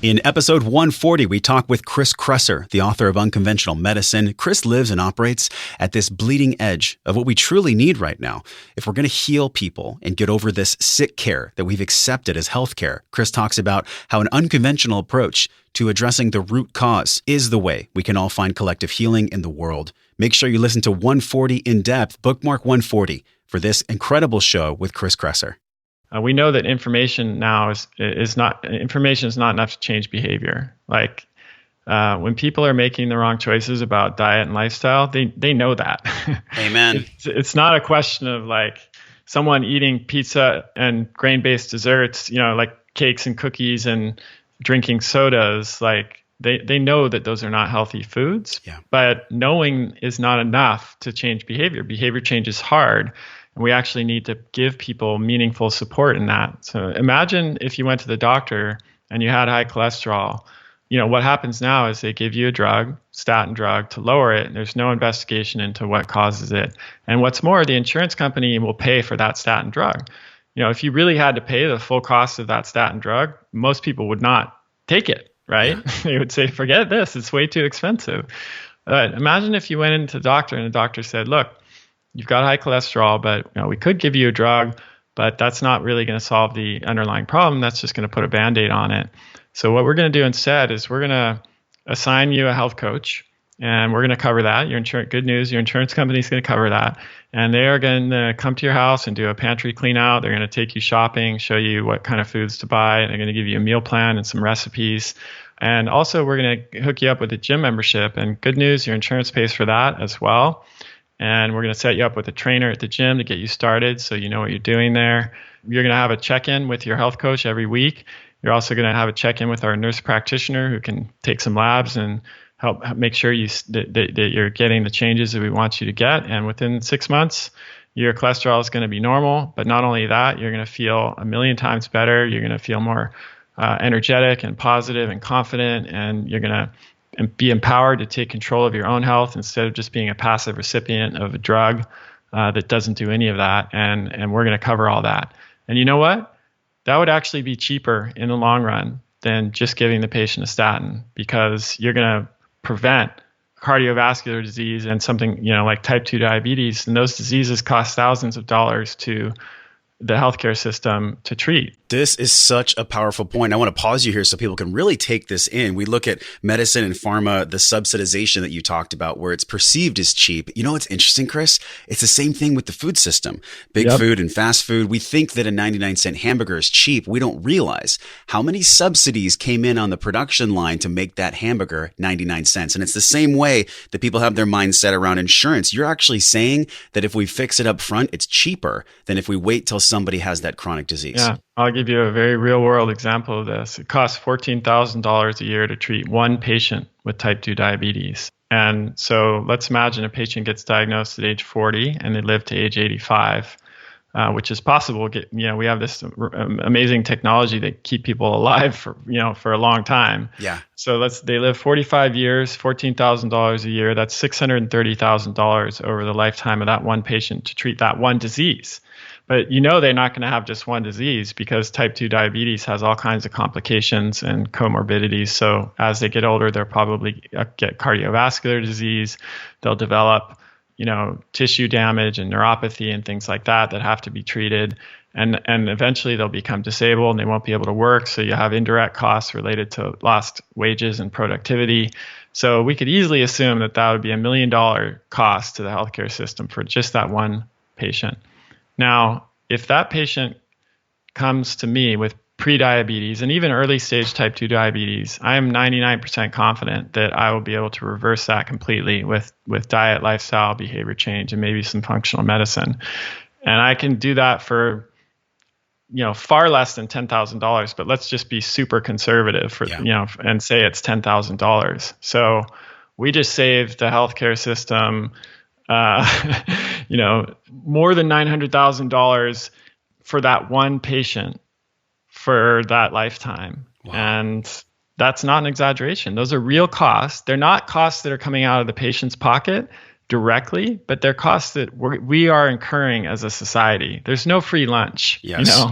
In episode 140, we talk with Chris Kresser, the author of Unconventional Medicine. Chris lives and operates at this bleeding edge of what we truly need right now. If we're going to heal people and get over this sick care that we've accepted as healthcare, Chris talks about how an unconventional approach to addressing the root cause is the way we can all find collective healing in the world. Make sure you listen to 140 in depth, bookmark 140 for this incredible show with Chris Kresser. We know that information now is not enough to change behavior. Like when people are making the wrong choices about diet and lifestyle, they know that. Amen. It's not a question of like someone eating pizza and grain-based desserts, like cakes and cookies and drinking sodas. Like they know that those are not healthy foods. Yeah. But knowing is not enough to change behavior. Behavior change is hard. And we actually need to give people meaningful support in that. So imagine if you went to the doctor and you had high cholesterol. What happens now is they give you a drug, statin drug, to lower it. And there's no investigation into what causes it. And what's more, the insurance company will pay for that statin drug. If you really had to pay the full cost of that statin drug, most people would not take it, right? Yeah. They would say, forget this, it's way too expensive. But imagine if you went into the doctor and the doctor said, look, you've got high cholesterol, but we could give you a drug, but that's not really going to solve the underlying problem. That's just going to put a Band-Aid on it. So what we're going to do instead is we're going to assign you a health coach, and we're going to cover that. Good news, your insurance company is going to cover that. And they are going to come to your house and do a pantry clean out. They're going to take you shopping, show you what kind of foods to buy. They're going to give you a meal plan and some recipes. And also we're going to hook you up with a gym membership. And good news, your insurance pays for that as well. And we're going to set you up with a trainer at the gym to get you started so you know what you're doing there. You're going to have a check-in with your health coach every week. You're also going to have a check-in with our nurse practitioner who can take some labs and help make sure that you're getting the changes that we want you to get. And within 6 months, your cholesterol is going to be normal. But not only that, you're going to feel a million times better. You're going to feel more energetic and positive and confident, and you're going to be empowered to take control of your own health instead of just being a passive recipient of a drug that doesn't do any of that. And we're going to cover all that. And you know what? That would actually be cheaper in the long run than just giving the patient a statin, because you're going to prevent cardiovascular disease and something, like type 2 diabetes. And those diseases cost thousands of dollars to the healthcare system to treat. This is such a powerful point. I want to pause you here so people can really take this in. We look at medicine and pharma, the subsidization that you talked about, where it's perceived as cheap. You know what's interesting, Chris? It's the same thing with the food system. Big food and fast food. We think that a 99-cent hamburger is cheap. We don't realize how many subsidies came in on the production line to make that hamburger 99 cents. And it's the same way that people have their mindset around insurance. You're actually saying that if we fix it up front, it's cheaper than if we wait till somebody has that chronic disease. Yeah. I'll give you a very real world example of this. It costs $14,000 a year to treat one patient with type 2 diabetes. And so let's imagine a patient gets diagnosed at age 40 and they live to age 85, which is possible. We have this amazing technology that keep people alive for a long time. Yeah. So they live 45 years, $14,000 a year. That's $630,000 over the lifetime of that one patient to treat that one disease. But they're not going to have just one disease, because type 2 diabetes has all kinds of complications and comorbidities. So as they get older, they'll probably get cardiovascular disease. They'll develop, tissue damage and neuropathy and things like that have to be treated. And eventually they'll become disabled and they won't be able to work. So you have indirect costs related to lost wages and productivity. So we could easily assume that would be $1 million cost to the healthcare system for just that one patient. Now, if that patient comes to me with prediabetes and even early stage type 2 diabetes, I am 99% confident that I will be able to reverse that completely with diet, lifestyle, behavior change, and maybe some functional medicine. And I can do that for far less than $10,000, but let's just be super conservative and say it's $10,000. So we just saved the healthcare system more than $900,000 for that one patient for that lifetime. Wow. And that's not an exaggeration. Those are real costs. They're not costs that are coming out of the patient's pocket directly, but they're costs that we are incurring as a society. There's no free lunch. Yes.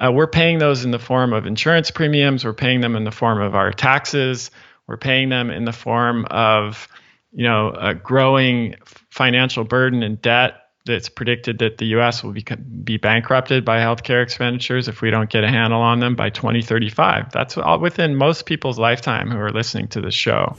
We're paying those in the form of insurance premiums. We're paying them in the form of our taxes. We're paying them in the form of a growing financial burden and debt that's predicted that the U.S. will be bankrupted by healthcare expenditures if we don't get a handle on them by 2035. That's all within most people's lifetime who are listening to this show.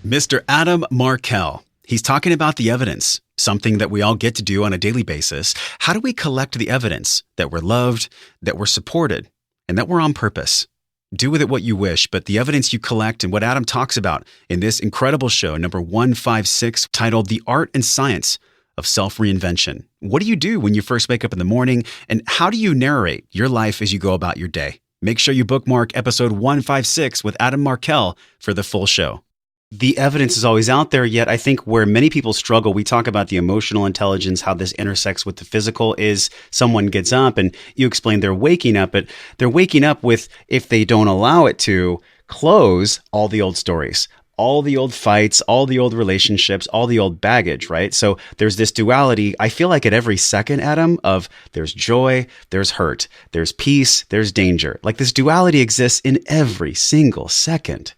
Mr. Adam Markel, he's talking about the evidence, something that we all get to do on a daily basis. How do we collect the evidence that we're loved, that we're supported, and that we're on purpose? Do with it what you wish, but the evidence you collect and what Adam talks about in this incredible show, number 156, titled The Art and Science of Self-Reinvention. What do you do when you first wake up in the morning, and how do you narrate your life as you go about your day? Make sure you bookmark episode 156 with Adam Markel for the full show. The evidence is always out there, yet I think where many people struggle, we talk about the emotional intelligence, how this intersects with the physical, is someone gets up and you explain they're waking up, but they're waking up with, if they don't allow it to, close all the old stories, all the old fights, all the old relationships, all the old baggage, right? So there's this duality, I feel like at every second, Adam, of there's joy, there's hurt, there's peace, there's danger. Like this duality exists in every single second.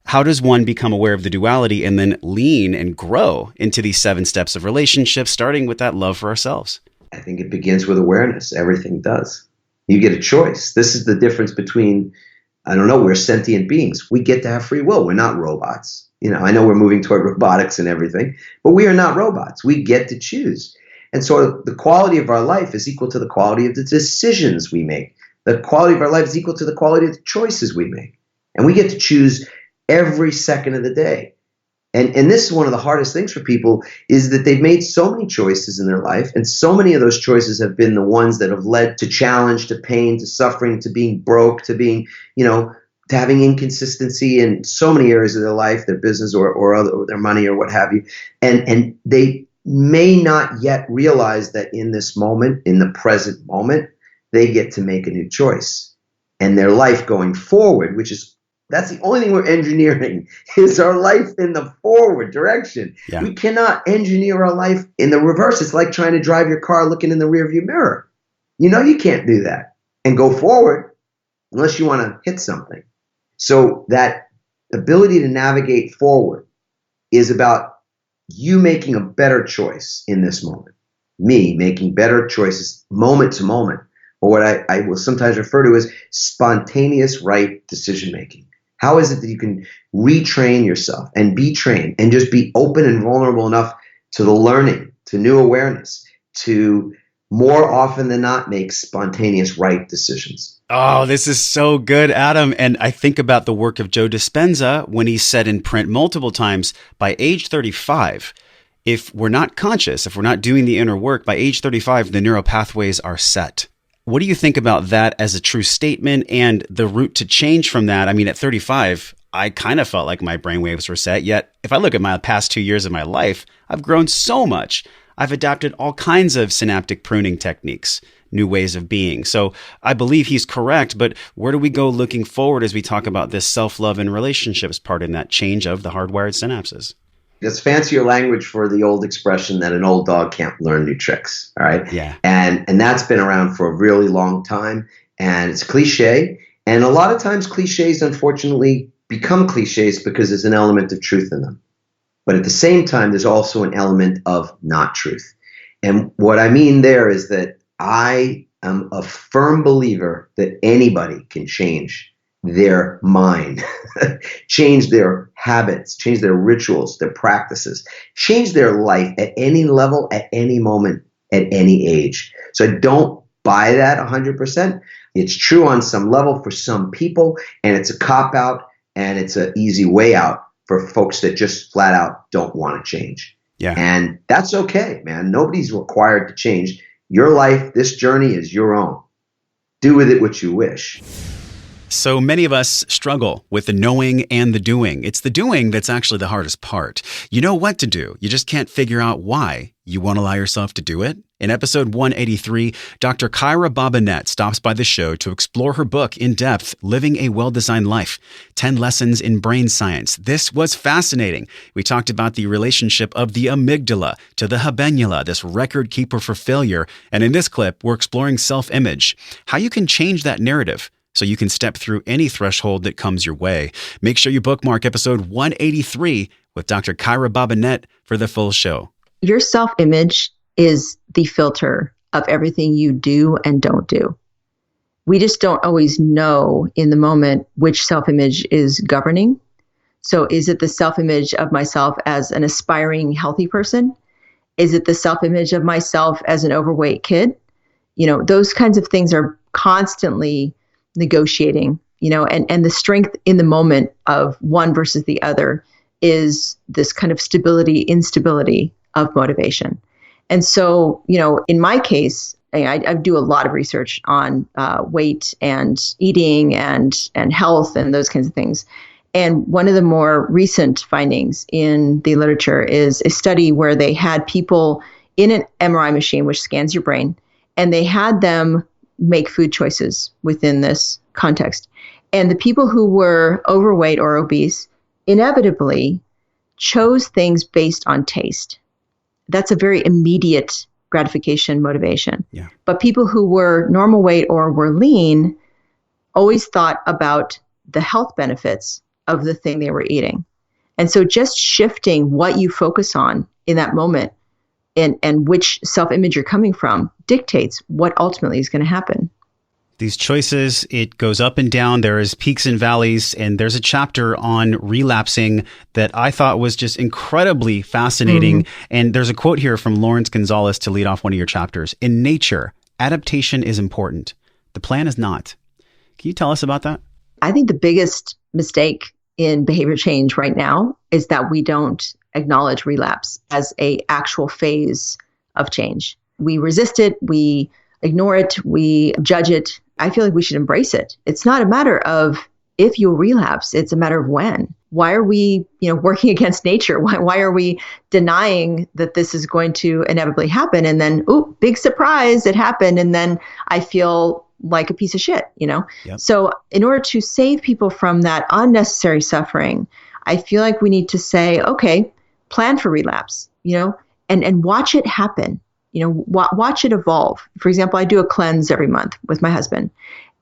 How does one become aware of the duality and then lean and grow into these 7 steps of relationships, starting with that love for ourselves? I think it begins with awareness. Everything does. You get a choice. This is the difference between, we're sentient beings. We get to have free will. We're not robots. I know we're moving toward robotics and everything, but we are not robots. We get to choose. And so the quality of our life is equal to the quality of the decisions we make. The quality of our life is equal to the quality of the choices we make. And we get to choose every second of the day. And this is one of the hardest things for people, is that they've made so many choices in their life, and so many of those choices have been the ones that have led to challenge, to pain, to suffering, to being broke, to being, to having inconsistency in so many areas of their life, their business or their money or what have you. And they may not yet realize that in this moment, in the present moment, they get to make a new choice. And their life going forward, that's the only thing we're engineering, is our life in the forward direction. Yeah. We cannot engineer our life in the reverse. It's like trying to drive your car looking in the rearview mirror. You can't do that and go forward unless you want to hit something. So that ability to navigate forward is about you making a better choice in this moment. Me making better choices moment to moment, or what I will sometimes refer to as spontaneous right decision making. How is it that you can retrain yourself and be trained and just be open and vulnerable enough to the learning, to new awareness, to more often than not make spontaneous right decisions? Oh, this is so good, Adam. And I think about the work of Joe Dispenza when he said in print multiple times, by age 35, if we're not conscious, if we're not doing the inner work, by age 35, the neural pathways are set. What do you think about that as a true statement and the route to change from that? I mean, at 35, I kind of felt like my brainwaves were set. Yet, if I look at my past 2 years of my life, I've grown so much. I've adapted all kinds of synaptic pruning techniques, new ways of being. So I believe he's correct, but where do we go looking forward as we talk about this self-love and relationships part in that change of the hardwired synapses? That's fancier language for the old expression that an old dog can't learn new tricks. All right. Yeah. And that's been around for a really long time. And it's cliche. And a lot of times cliches, unfortunately, become cliches because there's an element of truth in them. But at the same time, there's also an element of not truth. And what I mean there is that I am a firm believer that anybody can change their mind, change their habits, change their rituals, their practices, change their life at any level, at any moment, at any age. So I don't buy that 100%. It's true on some level for some people, and it's a cop-out, and it's an easy way out for folks that just flat out don't want to change. Yeah. And that's okay, man. Nobody's required to change. Your life, this journey is your own. Do with it what you wish. So many of us struggle with the knowing and the doing. It's the doing that's actually the hardest part. You know what to do. You just can't figure out why. You won't allow yourself to do it? In episode 183, Dr. Kyra Bobbinet stops by the show to explore her book in depth, Living a Well-Designed Life, 10 Lessons in Brain Science. This was fascinating. We talked about the relationship of the amygdala to the habenula, this record keeper for failure. And in this clip, we're exploring self-image, how you can change that narrative so you can step through any threshold that comes your way. Make sure you bookmark episode 183 with Dr. Kyra Bobbinet for the full show. Your self-image is the filter of everything you do and don't do. We just don't always know in the moment which self-image is governing. So is it the self-image of myself as an aspiring healthy person? Is it the self-image of myself as an overweight kid? Those kinds of things are constantly negotiating, and the strength in the moment of one versus the other is this kind of stability, instability of motivation. And so, in my case, I do a lot of research on weight and eating and health and those kinds of things. And one of the more recent findings in the literature is a study where they had people in an MRI machine, which scans your brain, and they had them make food choices within this context. And the people who were overweight or obese inevitably chose things based on taste. That's a very immediate gratification motivation. Yeah. But people who were normal weight or were lean always thought about the health benefits of the thing they were eating. And so just shifting what you focus on in that moment and which self-image you're coming from dictates what ultimately is going to happen. These choices, it goes up and down. There is peaks and valleys, and there's a chapter on relapsing that I thought was just incredibly fascinating. Mm-hmm. And there's a quote here from Lawrence Gonzalez to lead off one of your chapters. In nature, adaptation is important. The plan is not. Can you tell us about that? I think the biggest mistake in behavior change right now is that we don't acknowledge relapse as a actual phase of change. We resist it, we ignore it, we judge it. I feel like we should embrace it. It's not a matter of if you'll relapse, it's a matter of when. Why are we, working against nature? Why are we denying that this is going to inevitably happen? And then, big surprise, it happened. And then I feel like a piece of shit, Yep. So in order to save people from that unnecessary suffering, I feel like we need to say, okay, plan for relapse, and watch it happen, watch it evolve. For example, I do a cleanse every month with my husband.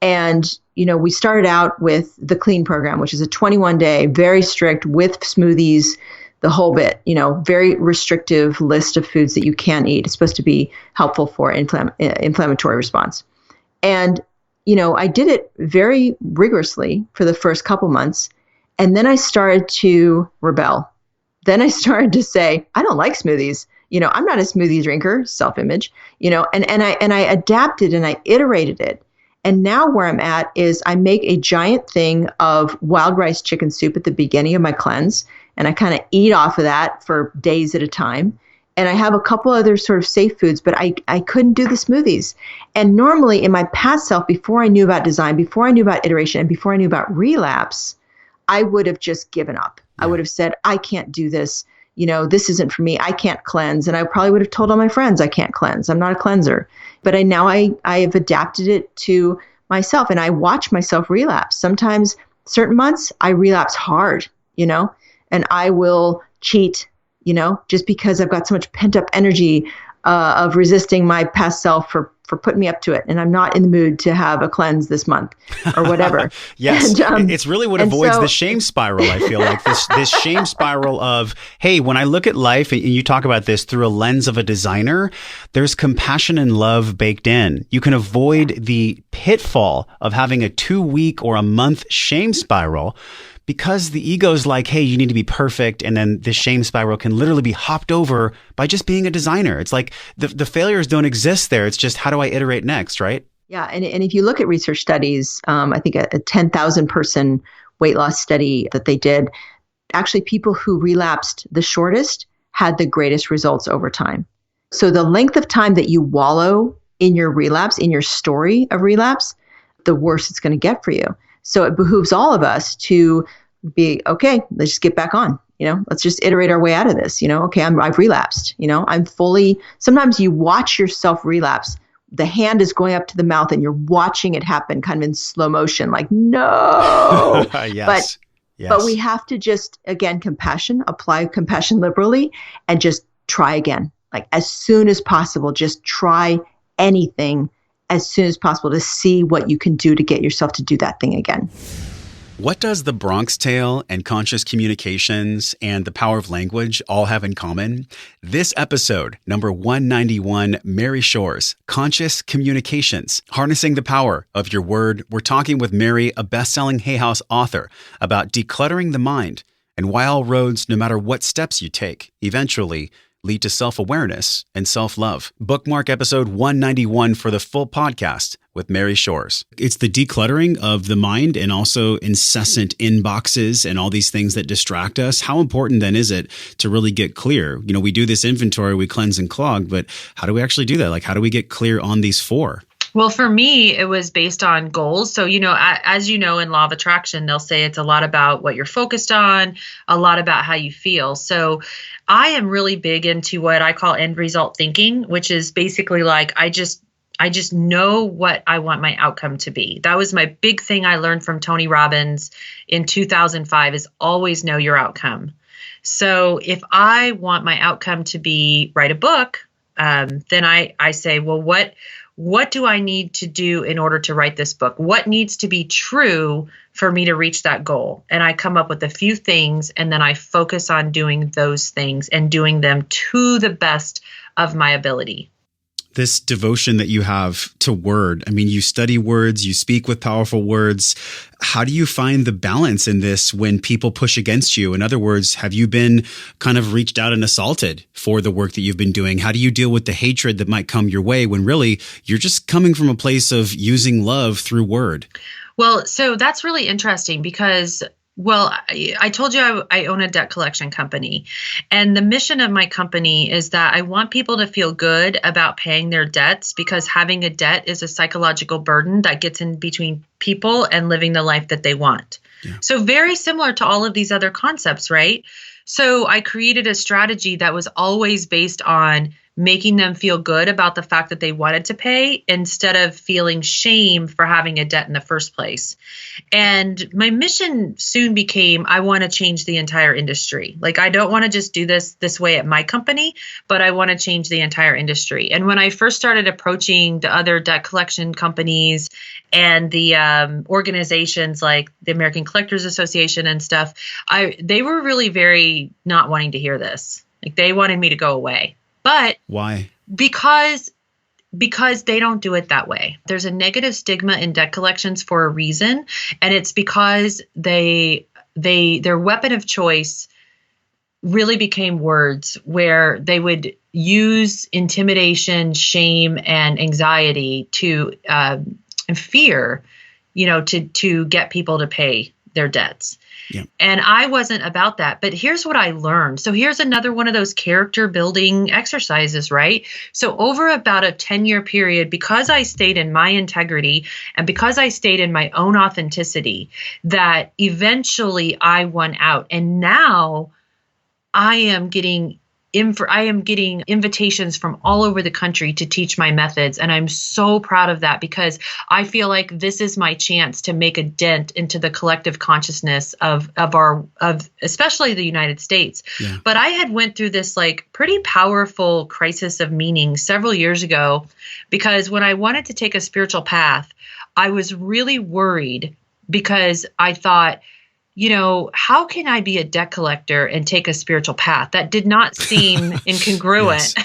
And, we started out with the clean program, which is a 21-day, very strict with smoothies, the whole bit, very restrictive list of foods that you can't eat. It's supposed to be helpful for inflammatory response. And, I did it very rigorously for the first couple months. And then I started to rebel. Then I started to say, I don't like smoothies. I'm not a smoothie drinker, self-image, and I adapted and I iterated it. And now where I'm at is I make a giant thing of wild rice chicken soup at the beginning of my cleanse. And I kind of eat off of that for days at a time. And I have a couple other sort of safe foods, but I couldn't do the smoothies. And normally in my past self, before I knew about design, before I knew about iteration, and before I knew about relapse, I would have just given up. I would have said, I can't do this. This isn't for me. I can't cleanse. And I probably would have told all my friends, I can't cleanse. I'm not a cleanser. But I have adapted it to myself, and I watch myself relapse. Sometimes certain months I relapse hard, and I will cheat, just because I've got so much pent up energy of resisting my past self for putting me up to it. And I'm not in the mood to have a cleanse this month or whatever. Yes. And, it's really what avoids the shame spiral. I feel like this shame spiral of, hey, when I look at life, and you talk about this through a lens of a designer, there's compassion and love baked in. You can avoid the pitfall of having a 2-week or a month shame spiral, because the ego's like, hey, you need to be perfect. And then this shame spiral can literally be hopped over by just being a designer. It's like the failures don't exist there. It's just, how do I iterate next, right? Yeah. And if you look at research studies, I think a 10,000 person weight loss study that they did, actually people who relapsed the shortest had the greatest results over time. So the length of time that you wallow in your relapse, in your story of relapse, the worse it's going to get for you. So it behooves all of us to be, okay, let's just get back on, let's just iterate our way out of this, okay, I've relapsed, I'm fully, sometimes you watch yourself relapse. The hand is going up to the mouth and you're watching it happen kind of in slow motion, like, no. Yes. But we have to just, again, apply compassion liberally and just try again. Like as soon as possible, just try anything as soon as possible to see what you can do to get yourself to do that thing again. What does the Bronx Tale and conscious communications and the power of language all have in common? This episode, number 191, Mary Shores, Conscious Communications, Harnessing the Power of Your Word. We're talking with Mary, a best-selling Hay House author, about decluttering the mind and why all roads, no matter what steps you take, eventually lead to self-awareness and self-love. Bookmark episode 191 for the full podcast with Mary Shores. It's the decluttering of the mind and also incessant inboxes and all these things that distract us. How important then is it to really get clear? We do this inventory, we cleanse and clog, but how do we actually do that? Like, how do we get clear on these 4? Well, for me, it was based on goals. So, as you know, in law of attraction, they'll say it's a lot about what you're focused on, a lot about how you feel. So I am really big into what I call end result thinking, which is basically like, I just know what I want my outcome to be. That was my big thing I learned from Tony Robbins in 2005 is always know your outcome. So if I want my outcome to be write a book, then I say, well, what do I need to do in order to write this book? What needs to be true for me to reach that goal? And I come up with a few things, and then I focus on doing those things and doing them to the best of my ability. This devotion that you have to word, I mean, you study words, you speak with powerful words. How do you find the balance in this when people push against you? In other words, have you been kind of reached out and assaulted for the work that you've been doing? How do you deal with the hatred that might come your way when really you're just coming from a place of using love through word? Well, so that's really interesting because Well, I told you I own a debt collection company, and the mission of my company is that I want people to feel good about paying their debts, because having a debt is a psychological burden that gets in between people and living the life that they want. Yeah. So very similar to all of these other concepts, right? So I created a strategy that was always based on making them feel good about the fact that they wanted to pay instead of feeling shame for having a debt in the first place. And my mission soon became, I want to change the entire industry. Like, I don't want to just do this way at my company, but I want to change the entire industry. And when I first started approaching the other debt collection companies and the organizations like the American Collectors Association and stuff, they were really very not wanting to hear this. Like, they wanted me to go away. But why? Because they don't do it that way. There's a negative stigma in debt collections for a reason, and it's because their weapon of choice really became words where they would use intimidation, shame, and anxiety to and fear, to get people to pay their debts. Yeah. And I wasn't about that. But here's what I learned. So here's another one of those character building exercises, right? So over about a 10-year period, because I stayed in my integrity and because I stayed in my own authenticity, that eventually I won out. And now I am getting invitations from all over the country to teach my methods. And I'm so proud of that, because I feel like this is my chance to make a dent into the collective consciousness of especially the United States. Yeah. But I had went through this like pretty powerful crisis of meaning several years ago, because when I wanted to take a spiritual path, I was really worried, because I thought, how can I be a debt collector and take a spiritual path? That did not seem incongruent.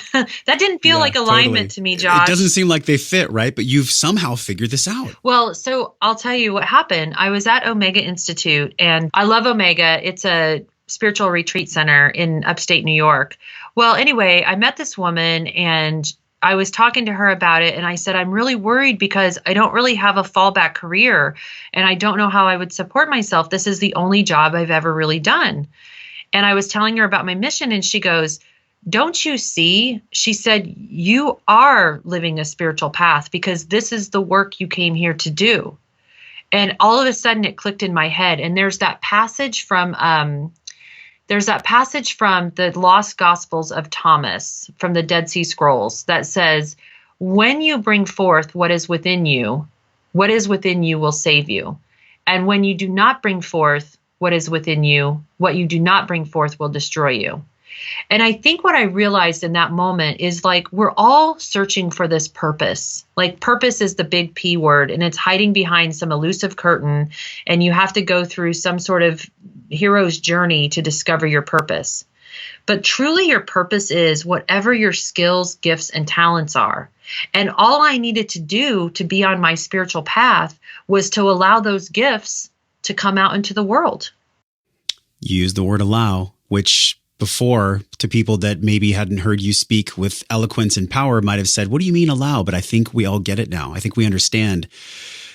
That didn't feel like alignment to me, Josh. It doesn't seem like they fit, right? But you've somehow figured this out. Well, so I'll tell you what happened. I was at Omega Institute, and I love Omega. It's a spiritual retreat center in upstate New York. Well, anyway, I met this woman, and I was talking to her about it, and I said, I'm really worried because I don't really have a fallback career, and I don't know how I would support myself. This is the only job I've ever really done. And I was telling her about my mission, and she goes, don't you see? She said, you are living a spiritual path, because this is the work you came here to do. And all of a sudden it clicked in my head. And there's that passage from the Lost Gospels of Thomas from the Dead Sea Scrolls that says, when you bring forth what is within you will save you. And when you do not bring forth what is within you, what you do not bring forth will destroy you. And I think what I realized in that moment is, like, we're all searching for this purpose. Like, purpose is the big P word, and it's hiding behind some elusive curtain, and you have to go through some sort of hero's journey to discover your purpose. But truly your purpose is whatever your skills, gifts, and talents are. And all I needed to do to be on my spiritual path was to allow those gifts to come out into the world. You use the word allow, which before, to people that maybe hadn't heard you speak with eloquence and power, might have said, what do you mean allow? But I think we all get it now. I think we understand.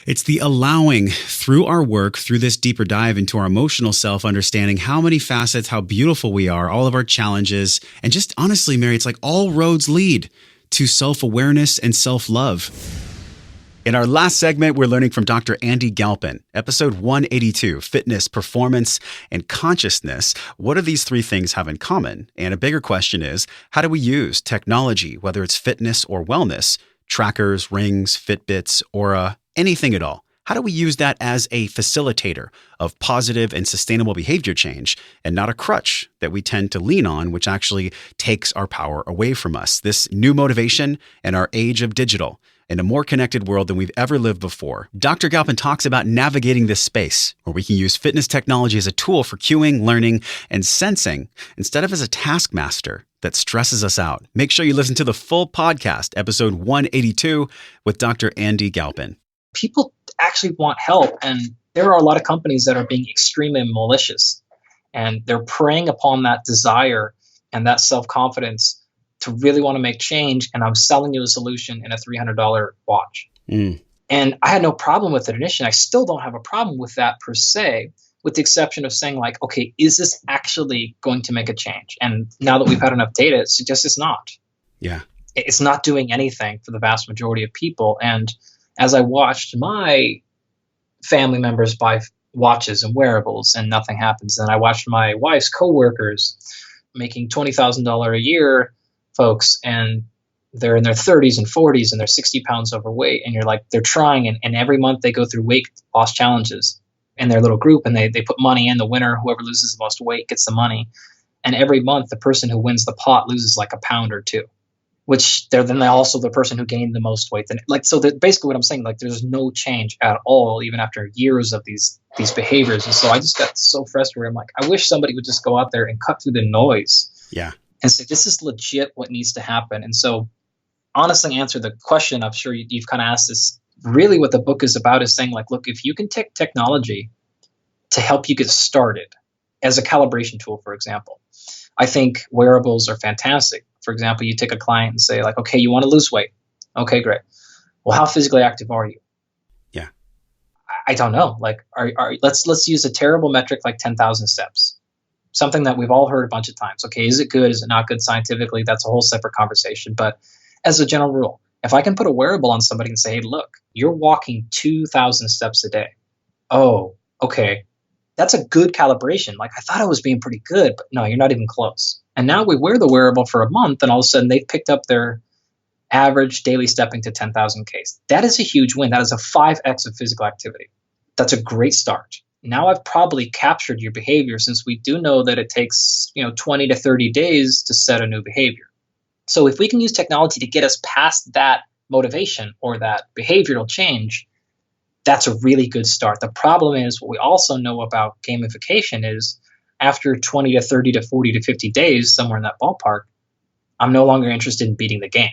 It's the allowing through our work, through this deeper dive into our emotional self, understanding how many facets, how beautiful we are, all of our challenges. And just honestly, Mary, it's like all roads lead to self-awareness and self-love. In our last segment, we're learning from Dr. Andy Galpin, episode 182, Fitness, Performance, and Consciousness. What do these three things have in common? And a bigger question is, how do we use technology, whether it's fitness or wellness, trackers, rings, Fitbits, Aura, anything at all? How do we use that as a facilitator of positive and sustainable behavior change and not a crutch that we tend to lean on, which actually takes our power away from us? This new motivation in our age of digital, in a more connected world than we've ever lived before. Dr. Galpin talks about navigating this space where we can use fitness technology as a tool for cueing, learning, and sensing instead of as a taskmaster that stresses us out. Make sure you listen to the full podcast, episode 182, with Dr. Andy Galpin. People actually want help, and there are a lot of companies that are being extremely malicious, and they're preying upon that desire and that self-confidence to really want to make change, and I'm selling you a solution in a $300 watch. And I had no problem with it initially. I still don't have a problem with that per se, with the exception of saying like, okay, is this actually going to make a change? And now that we've had enough data, it suggests it's not. Yeah. It's not doing anything for the vast majority of people. And as I watched my family members buy watches and wearables and nothing happens, and I watched my wife's coworkers making $20,000 a year folks, and they're in their 30s and 40s and they're 60 pounds overweight, and you're like, they're trying, and every month they go through weight loss challenges in their little group, and they put money in. The winner, whoever loses the most weight, gets the money, and every month the person who wins the pot loses like a pound or two, which they're then also the person who gained the most weight. Then like, so that basically what I'm saying, like there's no change at all even after years of these behaviors. And so I just got so frustrated. I'm like, I wish somebody would just go out there and cut through the noise. Yeah. And say, this is legit what needs to happen. And so honestly answer the question, I'm sure you've kind of asked this, really what the book is about is saying like, look, if you can take technology to help you get started as a calibration tool, for example, I think wearables are fantastic. For example, you take a client and say like, okay, you want to lose weight. Okay, great. Well, how physically active are you? Yeah. I don't know. Like, let's use a terrible metric like 10,000 steps. Something that we've all heard a bunch of times. Okay, is it good? Is it not good scientifically? That's a whole separate conversation. But as a general rule, if I can put a wearable on somebody and say, hey, look, you're walking 2,000 steps a day. Oh, okay. That's a good calibration. Like I thought I was being pretty good, but no, you're not even close. And now we wear the wearable for a month and all of a sudden they've picked up their average daily stepping to 10,000 Ks. That is a huge win. That is a 5x of physical activity. That's a great start. Now I've probably captured your behavior, since we do know that it takes 20 to 30 days to set a new behavior. So if we can use technology to get us past that motivation or that behavioral change, that's a really good start. The problem is what we also know about gamification is after 20 to 30 to 40 to 50 days, somewhere in that ballpark, I'm no longer interested in beating the game.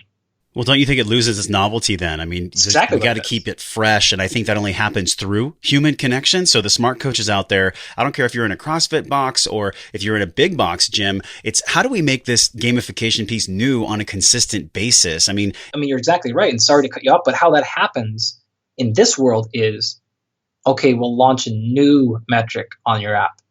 Well, don't you think it loses its novelty then? I mean, exactly we got to keep it fresh. And I think that only happens through human connection. So the smart coaches out there, I don't care if you're in a CrossFit box or if you're in a big box gym, it's how do we make this gamification piece new on a consistent basis? I mean, you're exactly right. And sorry to cut you off, but how that happens in this world is, okay, we'll launch a new metric on your app.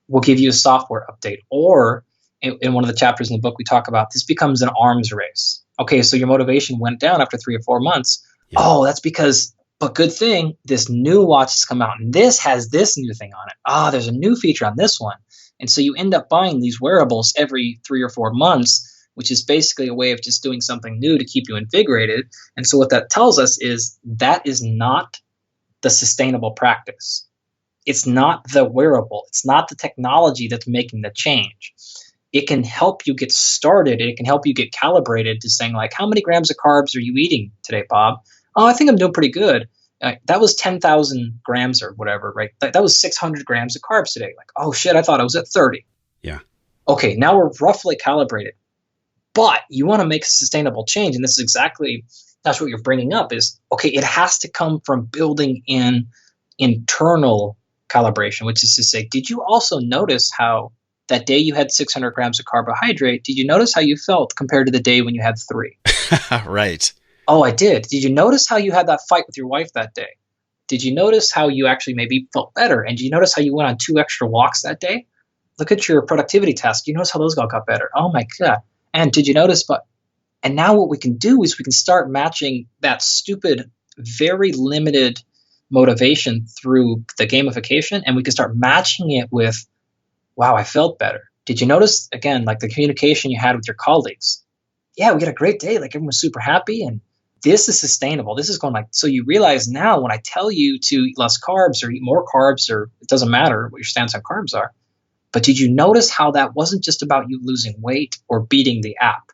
We'll give you a software update. Or in one of the chapters in the book, we talk about this becomes an arms race. Okay, so your motivation went down after 3 or 4 months. Yeah. Oh, that's because, but good thing, this new watch has come out and this has this new thing on it. There's a new feature on this one. And so you end up buying these wearables every 3 or 4 months, which is basically a way of just doing something new to keep you invigorated. And so what that tells us is that is not the sustainable practice. It's not the wearable. It's not the technology that's making the change. It can help you get started. It can help you get calibrated to saying like, how many grams of carbs are you eating today, Bob? Oh, I think I'm doing pretty good. That was 10,000 grams or whatever, right? That was 600 grams of carbs today. Like, oh shit, I thought I was at 30. Yeah. Okay, now we're roughly calibrated. But you want to make a sustainable change. And this is that's what you're bringing up is, okay, it has to come from building in internal calibration, which is to say, did you also notice how that day you had 600 grams of carbohydrate, did you notice how you felt compared to the day when you had 3? Right. Oh, I did. Did you notice how you had that fight with your wife that day? Did you notice how you actually maybe felt better? And did you notice how you went on 2 extra walks that day? Look at your productivity test. You notice how those all got better. Oh my God. And did you notice, and now what we can do is we can start matching that stupid, very limited motivation through the gamification, and we can start matching it with, wow, I felt better. Did you notice, again, like the communication you had with your colleagues? Yeah, we had a great day. Like everyone was super happy. And this is sustainable. This is going like, so you realize now when I tell you to eat less carbs or eat more carbs, or it doesn't matter what your stance on carbs are. But did you notice how that wasn't just about you losing weight or beating the app?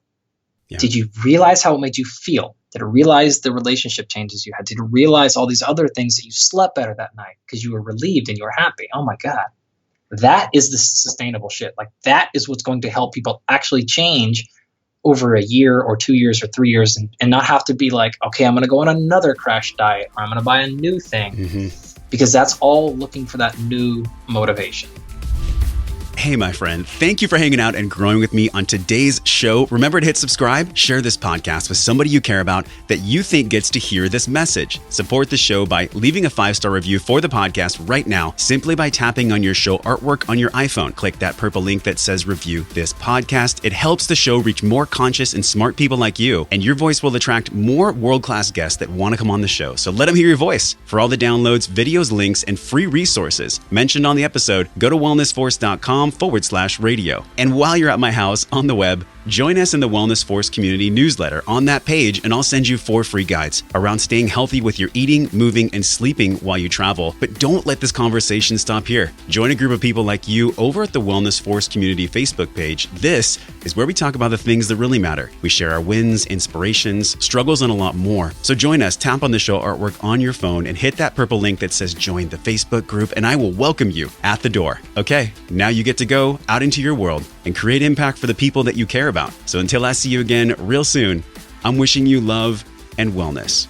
Yeah. Did you realize how it made you feel? Did you realize the relationship changes you had? Did you realize all these other things that you slept better that night because you were relieved and you were happy? Oh my God. That is the sustainable shit. Like that is what's going to help people actually change over a year or 2 years or 3 years and not have to be like, okay, I'm going to go on another crash diet or I'm going to buy a new thing because that's all looking for that new motivation. Hey, my friend, thank you for hanging out and growing with me on today's show. Remember to hit subscribe, share this podcast with somebody you care about that you think gets to hear this message. Support the show by leaving a 5-star review for the podcast right now, simply by tapping on your show artwork on your iPhone. Click that purple link that says review this podcast. It helps the show reach more conscious and smart people like you, and your voice will attract more world-class guests that want to come on the show. So let them hear your voice. For all the downloads, videos, links, and free resources mentioned on the episode, go to wellnessforce.com/radio. And while you're at my house on the web, join us in the Wellness Force community newsletter on that page, and I'll send you 4 free guides around staying healthy with your eating, moving, and sleeping while you travel. But don't let this conversation stop here. Join a group of people like you over at the Wellness Force community Facebook page. This is where we talk about the things that really matter. We share our wins, inspirations, struggles, and a lot more. So join us, tap on the show artwork on your phone, and hit that purple link that says join the Facebook group, and I will welcome you at the door. Okay, now you get to go out into your world and create impact for the people that you care about. So until I see you again real soon, I'm wishing you love and wellness.